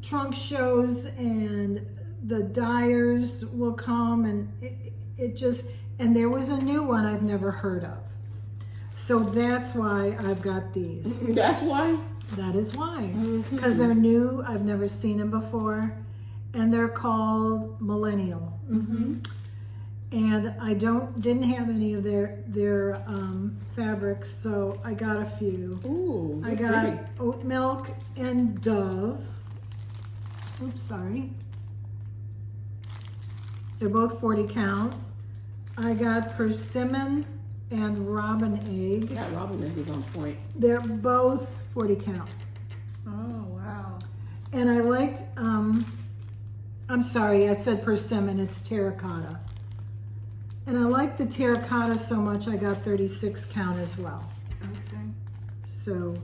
trunk shows, and the dyers will come, and it just, and there was a new one I've never heard of. So that's why I've got these. That's why. That is why. Because they're new, I've never seen them before, and they're called Millennial. And I didn't have any of their fabrics, so I got a few. Ooh, I they're got pretty. oat milk and Dove. Oops, sorry. They're both 40 count. I got persimmon and robin egg. That robin egg is on point. They're both 40 count. Oh, wow. And I liked, I'm sorry, I said persimmon, it's terracotta. And I liked the terracotta so much I got 36 count as well. Okay. So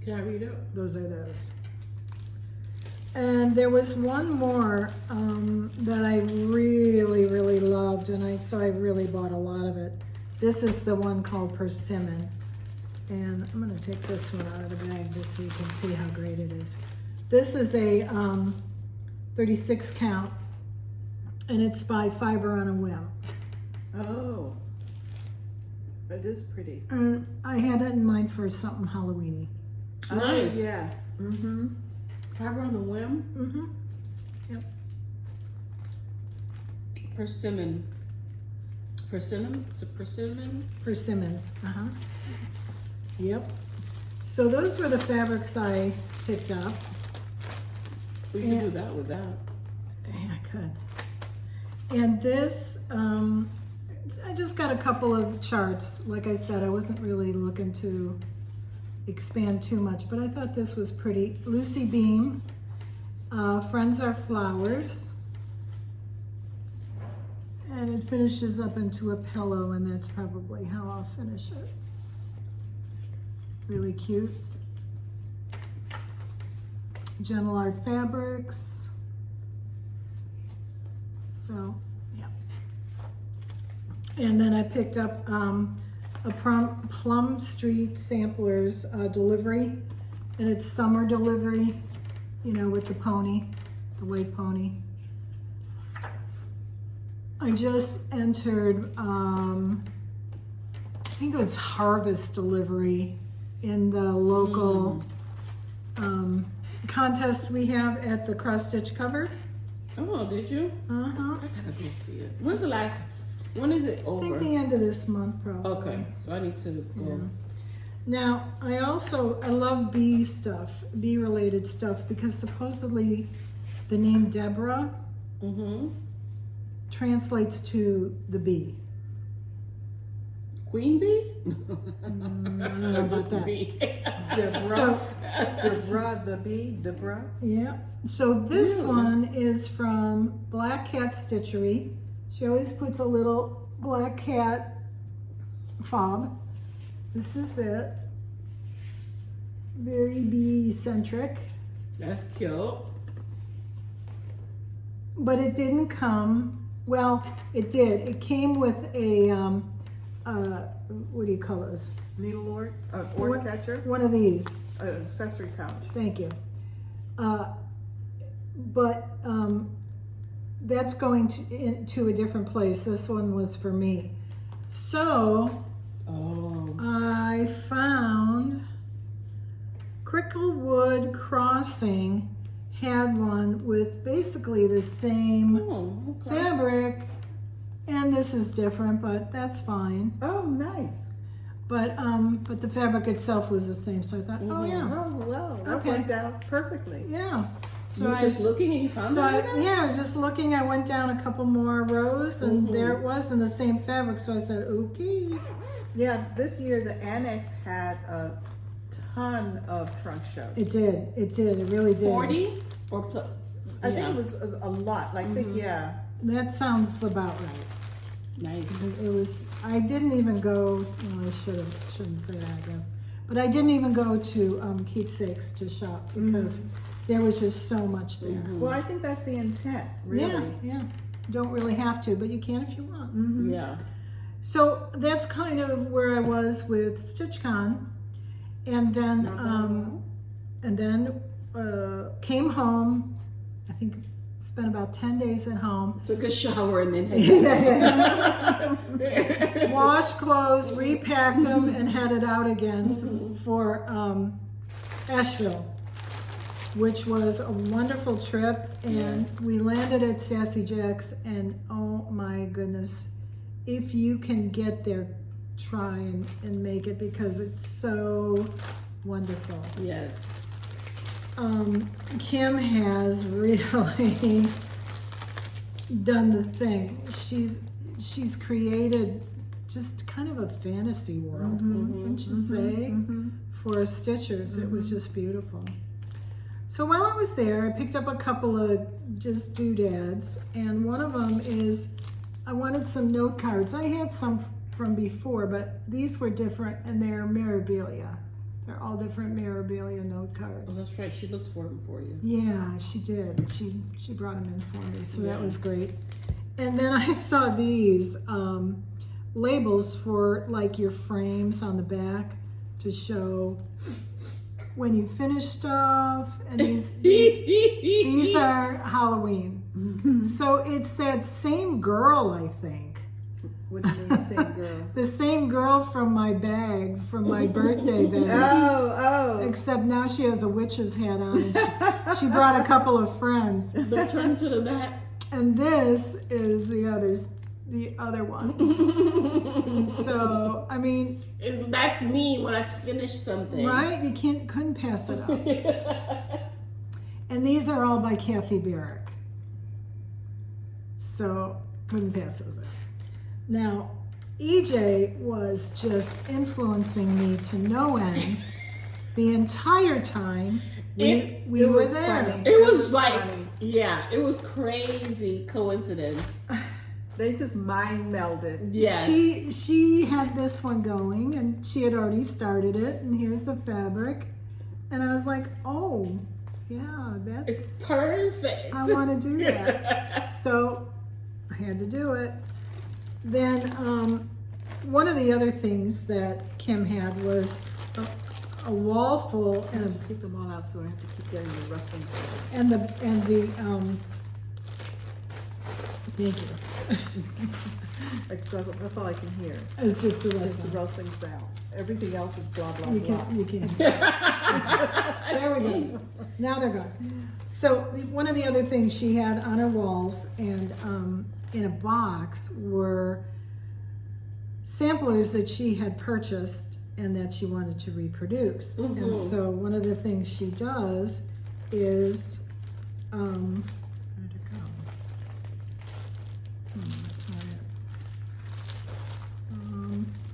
Can I read it? those are those. And there was one more that I really, really loved, and so I really bought a lot of it. This is the one called Persimmon. And I'm gonna take this one out of the bag just so you can see how great it is. This is a 36 count, and it's by Fiber on a Whim. Oh. It is pretty. And I had it in mind for something Halloweeny. Nice. Oh, yes. Mm-hmm. Fiber on the Whim. Mm-hmm. Persimmon. Persimmon? Is it persimmon? Persimmon. Uh-huh. Yep. So those were the fabrics I picked up. We can Yeah. do that with that. Yeah, I could. And this, I just got a couple of charts. Like I said, I wasn't really looking to expand too much, but I thought this was pretty. Lucy Beam, Friends Are Flowers. And it finishes up into a pillow, and that's probably how I'll finish it. Really cute. Gentle Art Fabrics. So, yeah. And then I picked up a Plum Street Samplers delivery, and it's summer delivery, you know, with the pony, the white pony. I just entered, I think it was harvest delivery in the local contest we have at the Cross Stitch Cover. Oh, did you? Uh-huh. I gotta go see it. When is it I over? think the end of this month, probably. Okay, so I need to go. Yeah. Now, I love bee stuff, bee related stuff, because supposedly the name Deborah translates to the bee. Queen bee? I don't know about Just that. bee. Deborah. Deborah the bee. Deborah. Yeah. So this Really? one is from Black Cat Stitchery. She always puts a little black cat fob. This is it. very bee-centric. That's cute. But it didn't come, well, it did. It came with a, what do you call those? Needlework, order catcher, One of these. accessory pouch. Thank you. But that's going to a different place. This one was for me. So I found Cricklewood Crossing had one with basically the same fabric, and this is different, but that's fine. Oh, nice. But the fabric itself was the same, so I thought, oh yeah, Oh, well, that Okay. worked out perfectly. yeah. You were just looking and you found So it? I was just looking. I went down a couple more rows, and there it was in the same fabric. So I said, okay. Yeah, this year the Annex had a ton of trunk shows. It did. It really did. 40 or plus? I think it was a lot. Like, yeah. That sounds about right. Nice. It was. I didn't even go. Well, I shouldn't say that, I guess. But I didn't even go to Keepsakes to shop because there was just so much there. Well, I think that's the intent, really. Yeah. Don't really have to, but you can if you want. Yeah. So that's kind of where I was with StitchCon, and then came home. I think spent about 10 days at home. Took a shower and then headed Washed clothes, repacked them, and headed out again for Asheville, which was a wonderful trip. And we landed at Sassy Jack's, and oh my goodness, if you can get there, try and make it because it's so wonderful. Yes. Kim has really done the thing. She's created just kind of a fantasy world, wouldn't you say? For stitchers, it was just beautiful. So while I was there, I picked up a couple of just doodads, and one of them is I wanted some note cards. I had some from before, but these were different, and they're memorabilia. They're all different memorabilia note cards. Oh, that's right. She looked for them for you. Yeah, she did. She brought them in for me, so that was great. And then I saw these labels for like your frames on the back to show when you finish stuff, and these are Halloween. So it's that same girl, I think. What do you mean, same girl? The same girl from my bag, from my birthday bag. Oh. Except now she has a witch's hat on, and she brought a couple of friends. But turn to the back. And this is the other ones. So I mean, That's me when I finish something. right? You couldn't pass it up. And these are all by Kathy Barrick. So couldn't pass those up. Now, EJ was just influencing me to no end the entire time we were was there. funny. It was like, funny. it was crazy coincidence. They just mind melded. Yes. She had this one going, and she had already started it, and here's the fabric. And I was like, oh, yeah, It's perfect. I want to do that. So I had to do it. Then one of the other things that Kim had was a wall full and Take them all out so I have to keep getting the rustling sound. and the thank you. That's all I can hear. It's just the It's rest the of it. rustling sound. Everything else is blah, blah, You blah. can. There we go. Now they're gone. So one of the other things she had on her walls and in a box were samplers that she had purchased and that she wanted to reproduce. And so one of the things she does is, where'd it go? That's not it.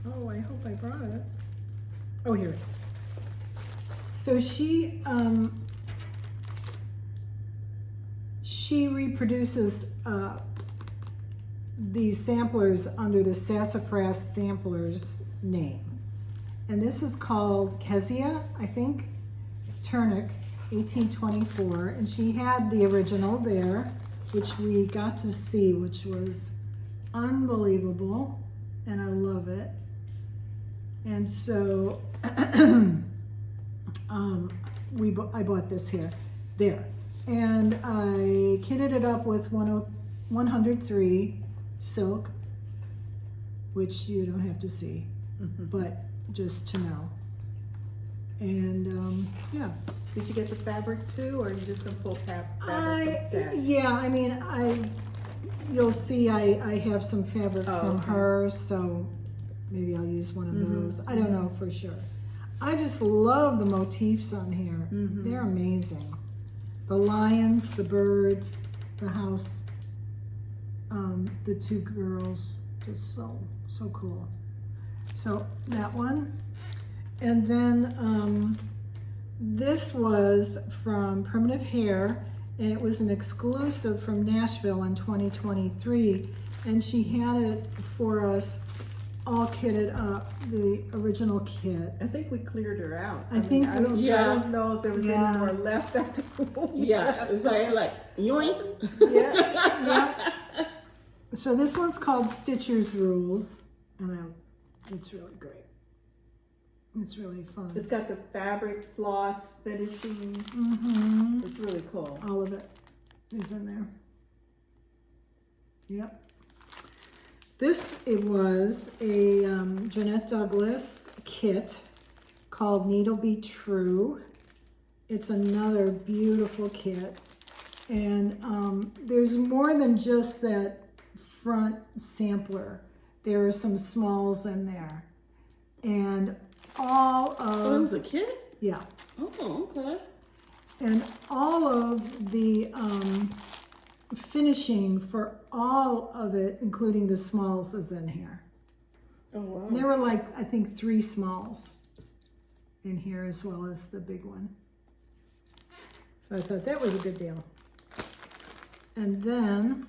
Oh, I hope I brought it. Oh, here it is. So she reproduces these samplers under the Sassafras Samplers name. And this is called Kezia, I think. Turnick, 1824, and she had the original there, which we got to see, which was unbelievable, and I love it. And so I bought this there, and I kitted it up with 103 silk, which you don't have to see, but just to know. And yeah. Did you get the fabric too, or are you just gonna pull fabric from stash? Yeah, I mean, you'll see I have some fabric from her, so maybe I'll use one of those. I don't know for sure. I just love the motifs on here. They're amazing. The lions, the birds, the house, the two girls, just so cool. So that one. And then this was from Primitive Hair, and it was an exclusive from Nashville in 2023, and she had it for us all kitted up, the original kit. I think we cleared her out. I think I don't know if there was any more left after it's like yoink. Yeah. So this one's called Stitcher's Rules, and it's really great. It's really fun. It's got the fabric, floss, finishing. It's really cool. All of it is in there. Yep. It was a Jeanette Douglas kit called Needle Be True. It's another beautiful kit. And there's more than just that front sampler. There are some smalls in there. And all of... it was a kit? Yeah. Oh, okay. And all of the finishing for all of it, including the smalls, is in here. Oh, wow. And there were like, I think 3 smalls in here as well as the big one. So I thought that was a good deal. And then,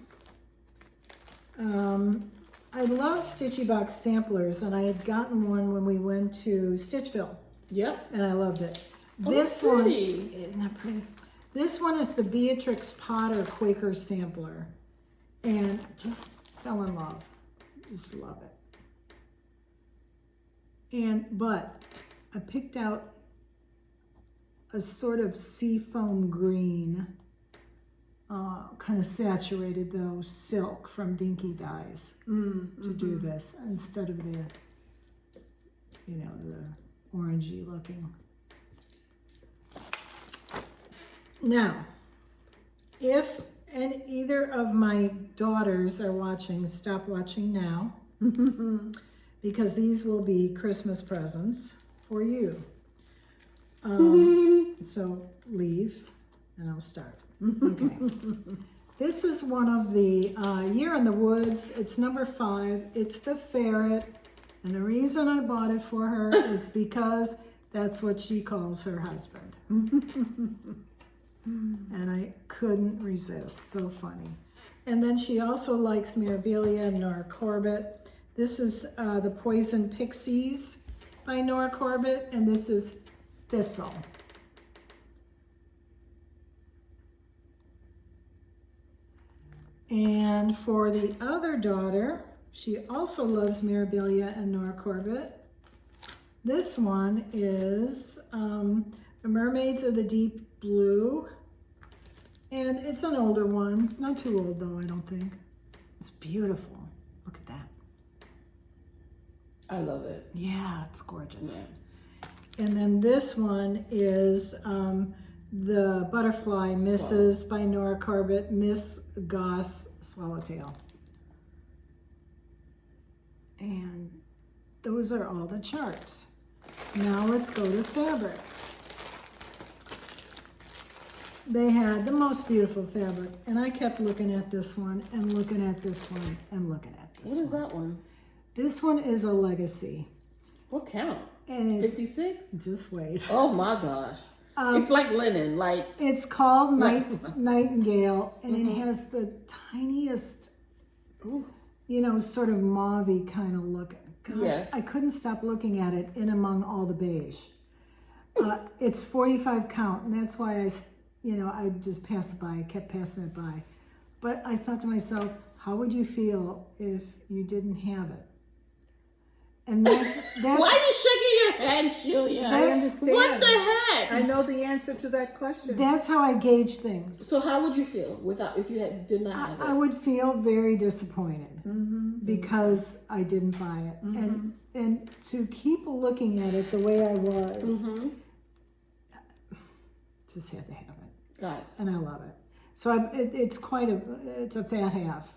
I love Stitchy Box samplers, and I had gotten one when we went to Stitchville. Yep. And I loved it. Oh, This that's one, pretty. isn't that pretty? This one is the Beatrix Potter Quakers sampler, and just fell in love. Just love it. But I picked out a sort of seafoam green, kind of saturated though, silk from Dinky Dyes to do this instead of the, the orangey looking. Now, if either of my daughters are watching, stop watching now, because these will be Christmas presents for you. So leave, and I'll start. Okay. This is one of the Year in the Woods. It's number 5. It's the ferret, and the reason I bought it for her is because that's what she calls her husband. And I couldn't resist. So funny. And then she also likes Mirabilia and Nora Corbett. This is the Poison Pixies by Nora Corbett, and this is Thistle. And for the other daughter, she also loves Mirabilia and Nora Corbett. This one is The Mermaids of the Deep Blue. And it's an older one. Not too old though, I don't think. It's beautiful. Look at that. I love it. Yeah, it's gorgeous. Yeah. And then this one is The Butterfly Misses by Nora Corbett, Miss Goss Swallowtail. And those are all the charts. Now let's go to fabric. They had the most beautiful fabric, and I kept looking at this one and looking at this one and looking at this one. What is that one? This one is a legacy. What count? And it's 56? just wait. Oh my gosh. It's like linen, like... It's called Nightingale, and it has the tiniest, sort of mauve-y kind of look. Gosh, Yes. I couldn't stop looking at it in among all the beige. It's 45 count, and that's why I just passed it by. I kept passing it by. But I thought to myself, how would you feel if you didn't have it? And that's Why are you shaking your head, Shelia? I understand. What the heck? I know the answer to that question. that's how I gauge things. So how would you feel did not have it? I would feel very disappointed because I didn't buy it, and to keep looking at it the way I was, just had to have it, Got it. and I love it. So it's a fat half.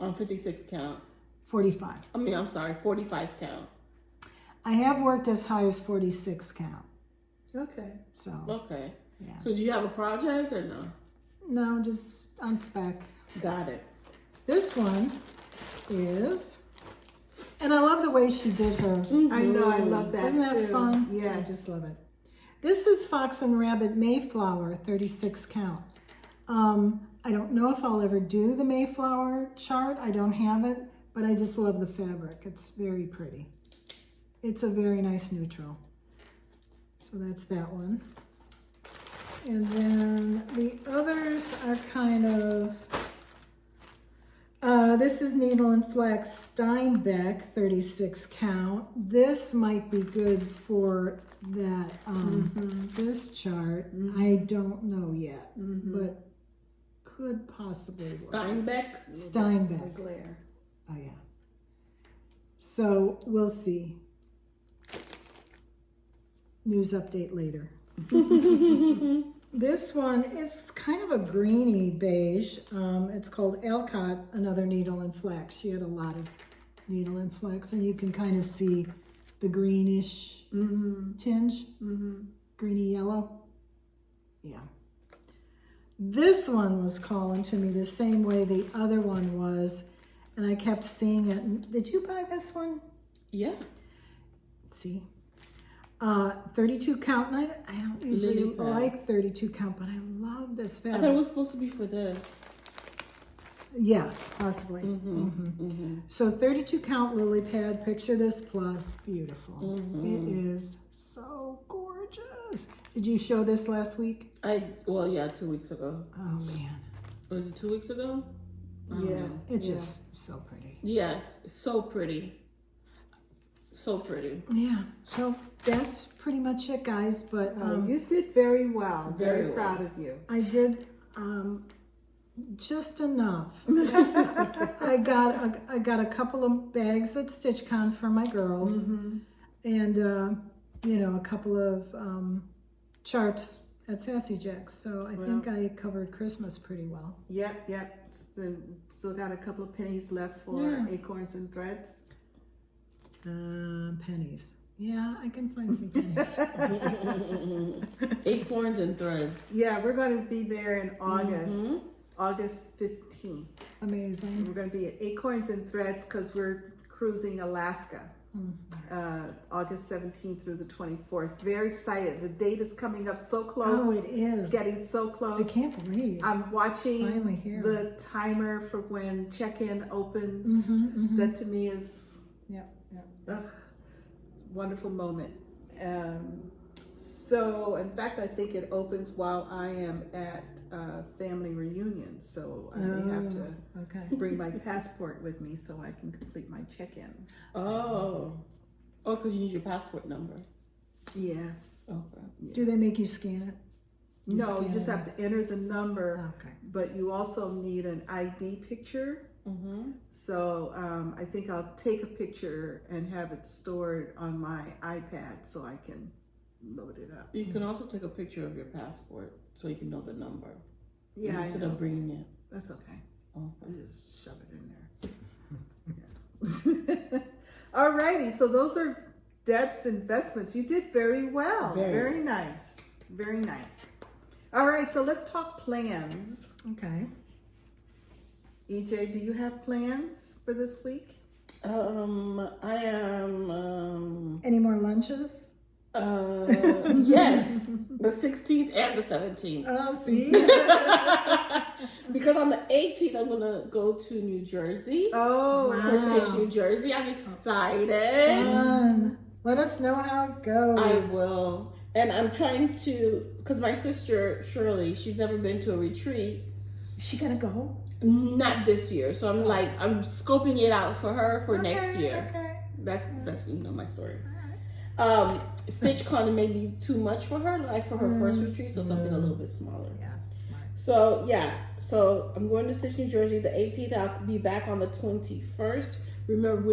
On 56 count. 45. I'm sorry, 45 count. I have worked as high as 46 count. Okay. So Okay. yeah. So do you have a project or no? No, just on spec. Got it. This one is, and I love the way she did her. I know, I love that Isn't that too. fun? Yes. I just love it. This is Fox and Rabbit Mayflower, 36 count. I don't know if I'll ever do the Mayflower chart. I don't have it, but I just love the fabric. It's very pretty. It's a very nice neutral. So that's that one. And then the others are kind of, this is Needle and Flax Steinbeck, 36 count. This might be good for that, this chart. I don't know yet, but could possibly work. Steinbeck? The Steinbeck. glare. Oh yeah. So we'll see. News update later. This one is kind of a greeny beige. It's called Alcott, another Needle and Flax. She had a lot of Needle and Flax, and you can kind of see the greenish tinge, greeny yellow. Yeah. This one was calling to me the same way the other one was, and I kept seeing it. And did you buy this one? Yeah. See? 32 count, and I don't usually Lily pad. like 32 count, but I love this I fabric. thought it was supposed to be for this. Yeah, possibly. So 32 count lily pad, picture this plus, beautiful. It is so gorgeous. Did you show this last week? 2 weeks ago. Oh man, Was it 2 weeks ago? Yeah. it's just so pretty. Yes, so pretty. So pretty. Yeah, so that's pretty much it, guys. But You did very well. Very Very proud of you. I did just enough. I got a couple of bags at StitchCon for my girls, and a couple of charts at Sassy Jacks. So I think I covered Christmas pretty well. Yep. Still got a couple of pennies left for Yeah. acorns and threads. Pennies. Yeah, I can find some pennies. Acorns and threads. Yeah, we're going to be there in August, August 15th. Amazing. We're going to be at Acorns and Threads because we're cruising Alaska, August 17th through the 24th. Very excited. The date is coming up so close. Oh, it is. It's getting so I close. can't believe. I'm watching Finally here. the timer for when check-in opens. That to me is Yep. it's a wonderful moment. So, in fact, I think it opens while I am at family reunion. So I may have to Okay. bring my passport with me so I can complete my check-in. Oh, because you need your passport number. Yeah. Okay. Do they make you scan it? No, scan you just it have to enter the number, Okay. but you also need an ID picture. So I think I'll take a picture and have it stored on my iPad so I can load it up. You can also take a picture of your passport so you can know the number. Yeah, I Instead know. of bringing it. That's okay. Okay. Just shove it in there. Yeah. Alrighty, so those are Deb's investments. You did very well. Very nice. Very nice. All right, so let's talk plans. Okay. EJ, do you have plans for this week? I am. Any more lunches? Yes, the 16th and the 17th. Oh, see? Because on the 18th, I'm gonna go to New Jersey. Oh, Wow. For Stitch, New Jersey. I'm excited. Fun. Let us know how it goes. I will. And I'm trying to, because my sister, Shirley, she's never been to a retreat. Is she gonna go? Not this year. So I'm like, I'm scoping it out for her for next year. Okay. That's my story. StitchCon may be too much for her, like for her first retreat, so something a little bit smaller. Yeah, smart. So yeah, so I'm going to Stitch, New Jersey, the 18th. I'll be back on the 21st. Remember, we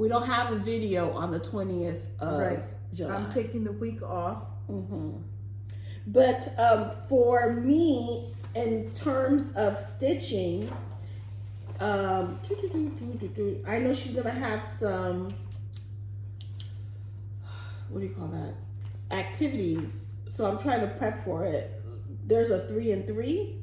don't have a video on the 20th of July. I'm taking the week off. But for me, in terms of stitching, I know she's gonna have some, what do you call that, activities. So I'm trying to prep for it. There's a 3 and 3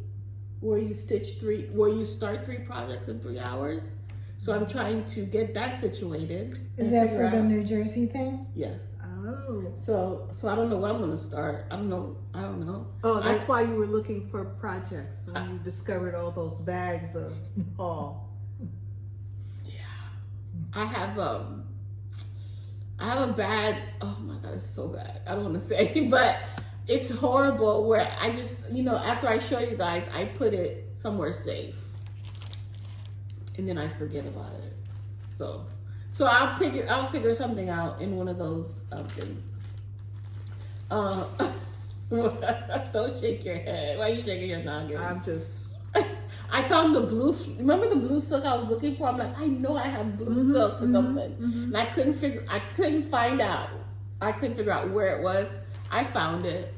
where you start 3 projects in 3 hours. So I'm trying to get that situated. Is that for the New Jersey thing? Yes. Oh. So I don't know what I'm gonna start. I don't know. Oh, that's why you were looking for projects when you discovered all those bags of haul. I have a bad, oh my God, it's so bad. I don't want to say, but it's horrible where I just, after I show you guys, I put it somewhere safe. And then I forget about it. So I'll figure something out in one of those things. Don't shake your head. Why are you shaking your noggin? I'm just... I found the blue, remember the blue silk I was looking for? I'm like, I know I have blue silk for something. And I couldn't figure out where it was. I found it.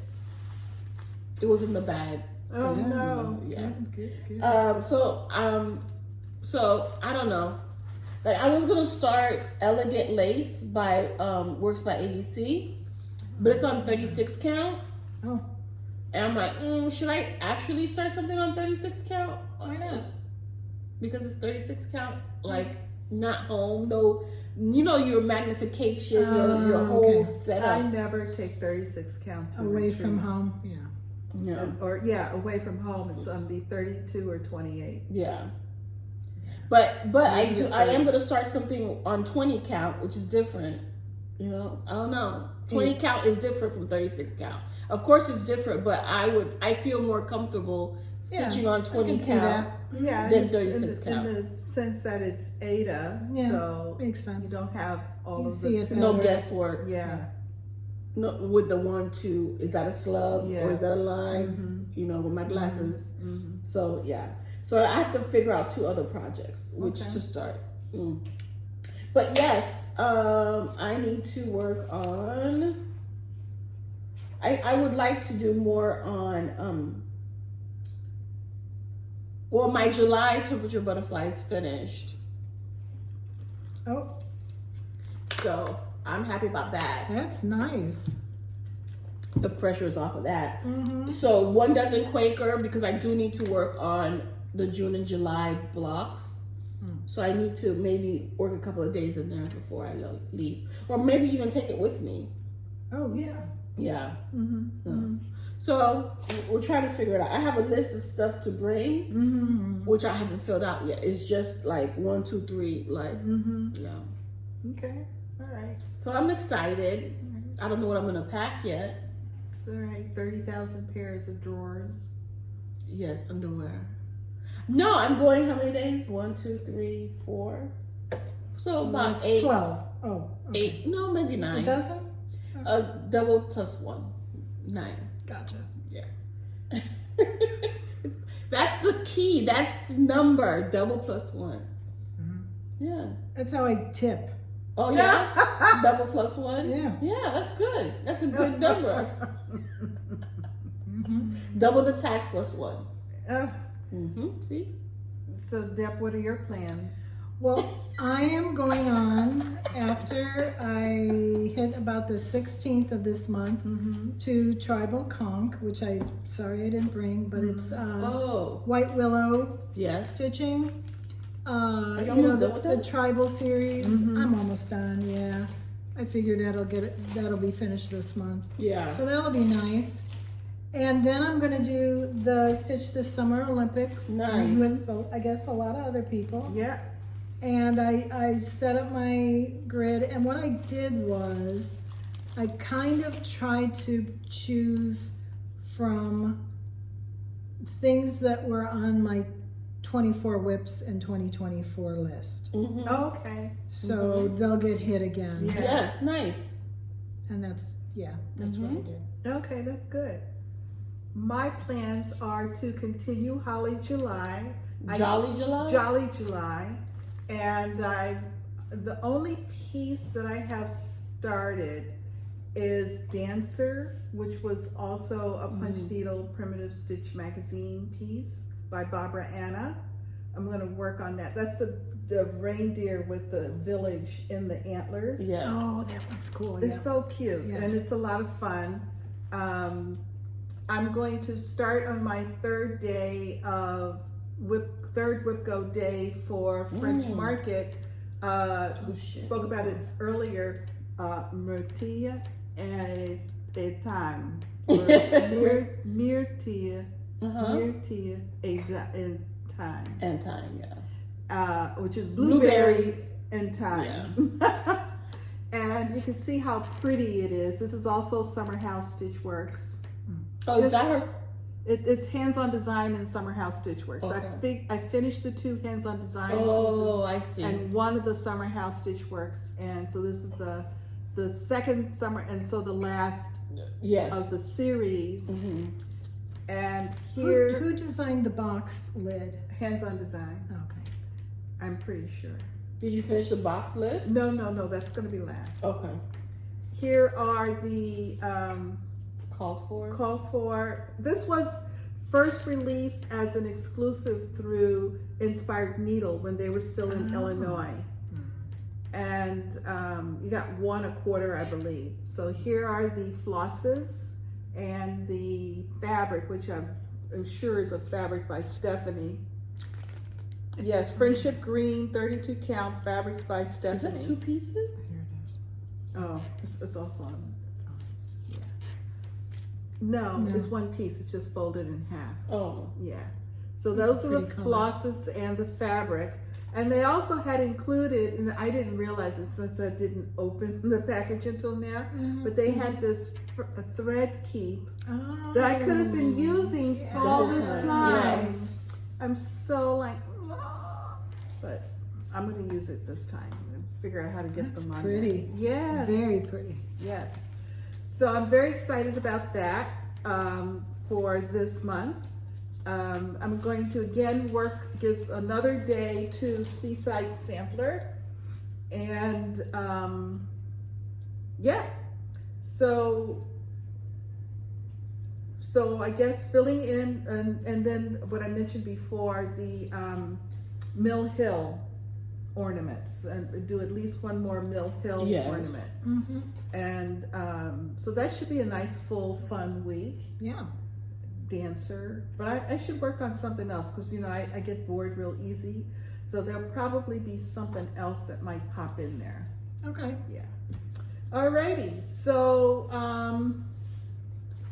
It was in the bag. Oh no. Yeah. Good. So I don't know. Like I was gonna start Elegant Lace by Works by ABC, but it's on 36 count. Oh. And I'm like, should I actually start something on 36 count? Why not? Because it's 36 count, like not home, no, your magnification, your whole setup. I never take 36 count to Away retreats. from home. Yeah. Away from home. It's gonna be 32 or 28. Yeah. But I am gonna start something on 20 count, which is different. I don't know. 20 count is different from 36 count. Of course it's different, but I feel more comfortable stitching on 20 count than 36 count. In the sense that it's Ada, so makes sense. you don't have all of see the it No guesswork. Yeah. No, with the 1, 2, is that a slub or is that a line? Mm-hmm. With my glasses. Mm-hmm. So yeah. So I have to figure out 2 other projects, which to start. But yes, I need to work on. I would like to do more on. Well, my July temperature butterfly is finished, Oh, so I'm happy about that. that's nice. The pressure is off of that. So 1 dozen Quaker because I do need to work on the June and July blocks. So I need to maybe work a couple of days in there before I leave, or maybe even take it with me. Oh, yeah. Yeah. So we're trying to figure it out. I have a list of stuff to bring, which I haven't filled out yet. It's just like 1, 2, 3, like Okay. All right. So I'm excited. I don't know what I'm gonna pack yet. It's all right. 30,000 pairs of drawers. Yes, underwear. No, I'm going how many days? 1, 2, 3, 4. So about That's 8. 12. Oh, okay. 8. No, maybe 9. A dozen? Double plus 1. 9. Gotcha. Yeah. That's the key. That's the number. Double plus 1. Yeah. That's how I tip. Oh yeah. Double plus 1. Yeah. Yeah, that's good. That's a good number. Double the tax plus 1. See? So, Deb, what are your plans? Well, I am going on after I hit about the 16th of this month to Tribal Conch, which I didn't bring, but it's White Willow Yes. stitching. Are you almost done with The that? Tribal series. I'm almost done. Yeah, I figured that'll be finished this month. Yeah. So that'll be nice. And then I'm gonna do the Stitch This Summer Olympics. Nice. With, I guess, a lot of other people. Yeah. And I set up my grid, and what I did was I kind of tried to choose from things that were on my 24 whips and 2024 list. Mhm. Okay. So they'll get hit again. Yeah. Yes, nice. And that's what I did. Okay, that's good. My plans are to continue Holly July. Jolly July? Jolly July. And the only piece that I have started is Dancer, which was also a Punch Needle Primitive Stitch magazine piece by Barbara Anna. I'm going to work on that. That's the reindeer with the village in the antlers. Yeah. Oh, that one's cool. It's Yeah. so cute, Yes. and it's a lot of fun. I'm going to start on my third day of third Whip Go day for French Market. Shit. Spoke about it earlier. Myrtille et time. Myrtille Myrtille et time. And time, yeah. Which is blueberries and time. And you can see how pretty it is. This is also Summer House Stitch Works. Oh, is that her? It's hands-on design in Summer House Stitch Works. Okay. I finished the 2 hands-on design Oh, I pieces see. and one of the Summer House Stitch Works. And so this is the second summer, and so the last Yes. of the series. Mhm. And here, Who designed the box lid? hands-on design. Okay. I'm pretty sure. Did you finish the box lid? No, that's going to be last. Okay. Here are the Called for? called for. This was first released as an exclusive through Inspired Needle when they were still in Illinois. And you got 1 a quarter, I believe. So here are the flosses and the fabric, which I'm sure is a fabric by Stephanie. Yes, Friendship Green, 32 count fabrics by Is Stephanie. that 2 pieces? Here it is. Oh, it's also on. Yeah. No, it's 1 piece. It's just folded in half. Oh. Yeah. So That's those a are the pretty color. flosses and the fabric. And they also had included, and I didn't realize it since I didn't open the package until now, but they had this a thread keep Oh. that I could have been using for all this time. Yes. I'm so like, "Ah," but I'm going to use it this time and figure out how to get That's them on pretty. there. Yes. Very pretty. Yes. So I'm very excited about that for this month. I'm going to again give another day to Seaside Sampler. And yeah. So I guess filling in and then what I mentioned before, the Mill Hill ornaments, and do at least 1 more Mill Hill Yes. ornament. Mm-hmm. And so that should be a nice, full, fun week. Yeah. Dancer. But I should work on something else because, I get bored real easy. So there'll probably be something else that might pop in there. Okay. Yeah. Alrighty. So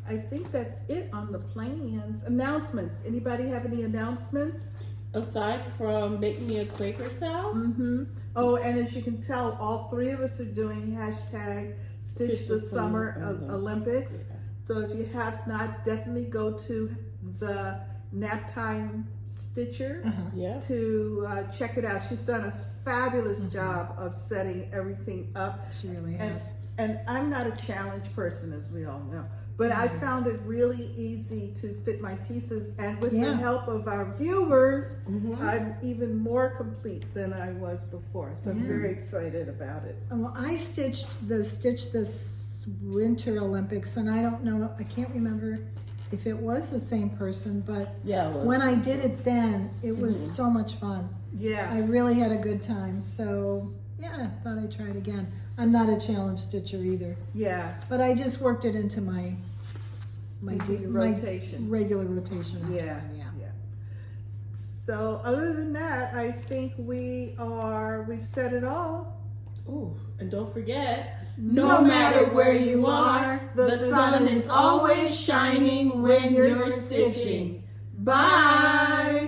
I think that's it on the plans. Announcements. Anybody have any announcements? Aside from making me a Quaker Sal? Mm-hmm. Oh, and as you can tell, all 3 of us are doing hashtag Stitch the Summer Olympics. So if you have not, definitely go to the Naptime Stitcher Yeah. to check it out. She's done a fabulous job of setting everything up. She really And, has. and I'm not a challenge person, as we all know, but I found it really easy to fit my pieces. And with the Yeah. help of our viewers, I'm even more complete than I was before. So I'm Yeah. very excited about it. Well, I stitched this Winter Olympics, and I don't know, I can't remember if it was the same person, but Yeah, it was. when I did it then, it was so much fun. Yeah. I really had a good time. So yeah, I thought I'd try it again. I'm not a challenge stitcher either, Yeah. but I just worked it into my Into your rotation. regular rotation. Yeah. Yeah. So other than that, I think we've said it all. Ooh, and don't forget, No matter where you are, the sun is always shining when you're stitching. Bye.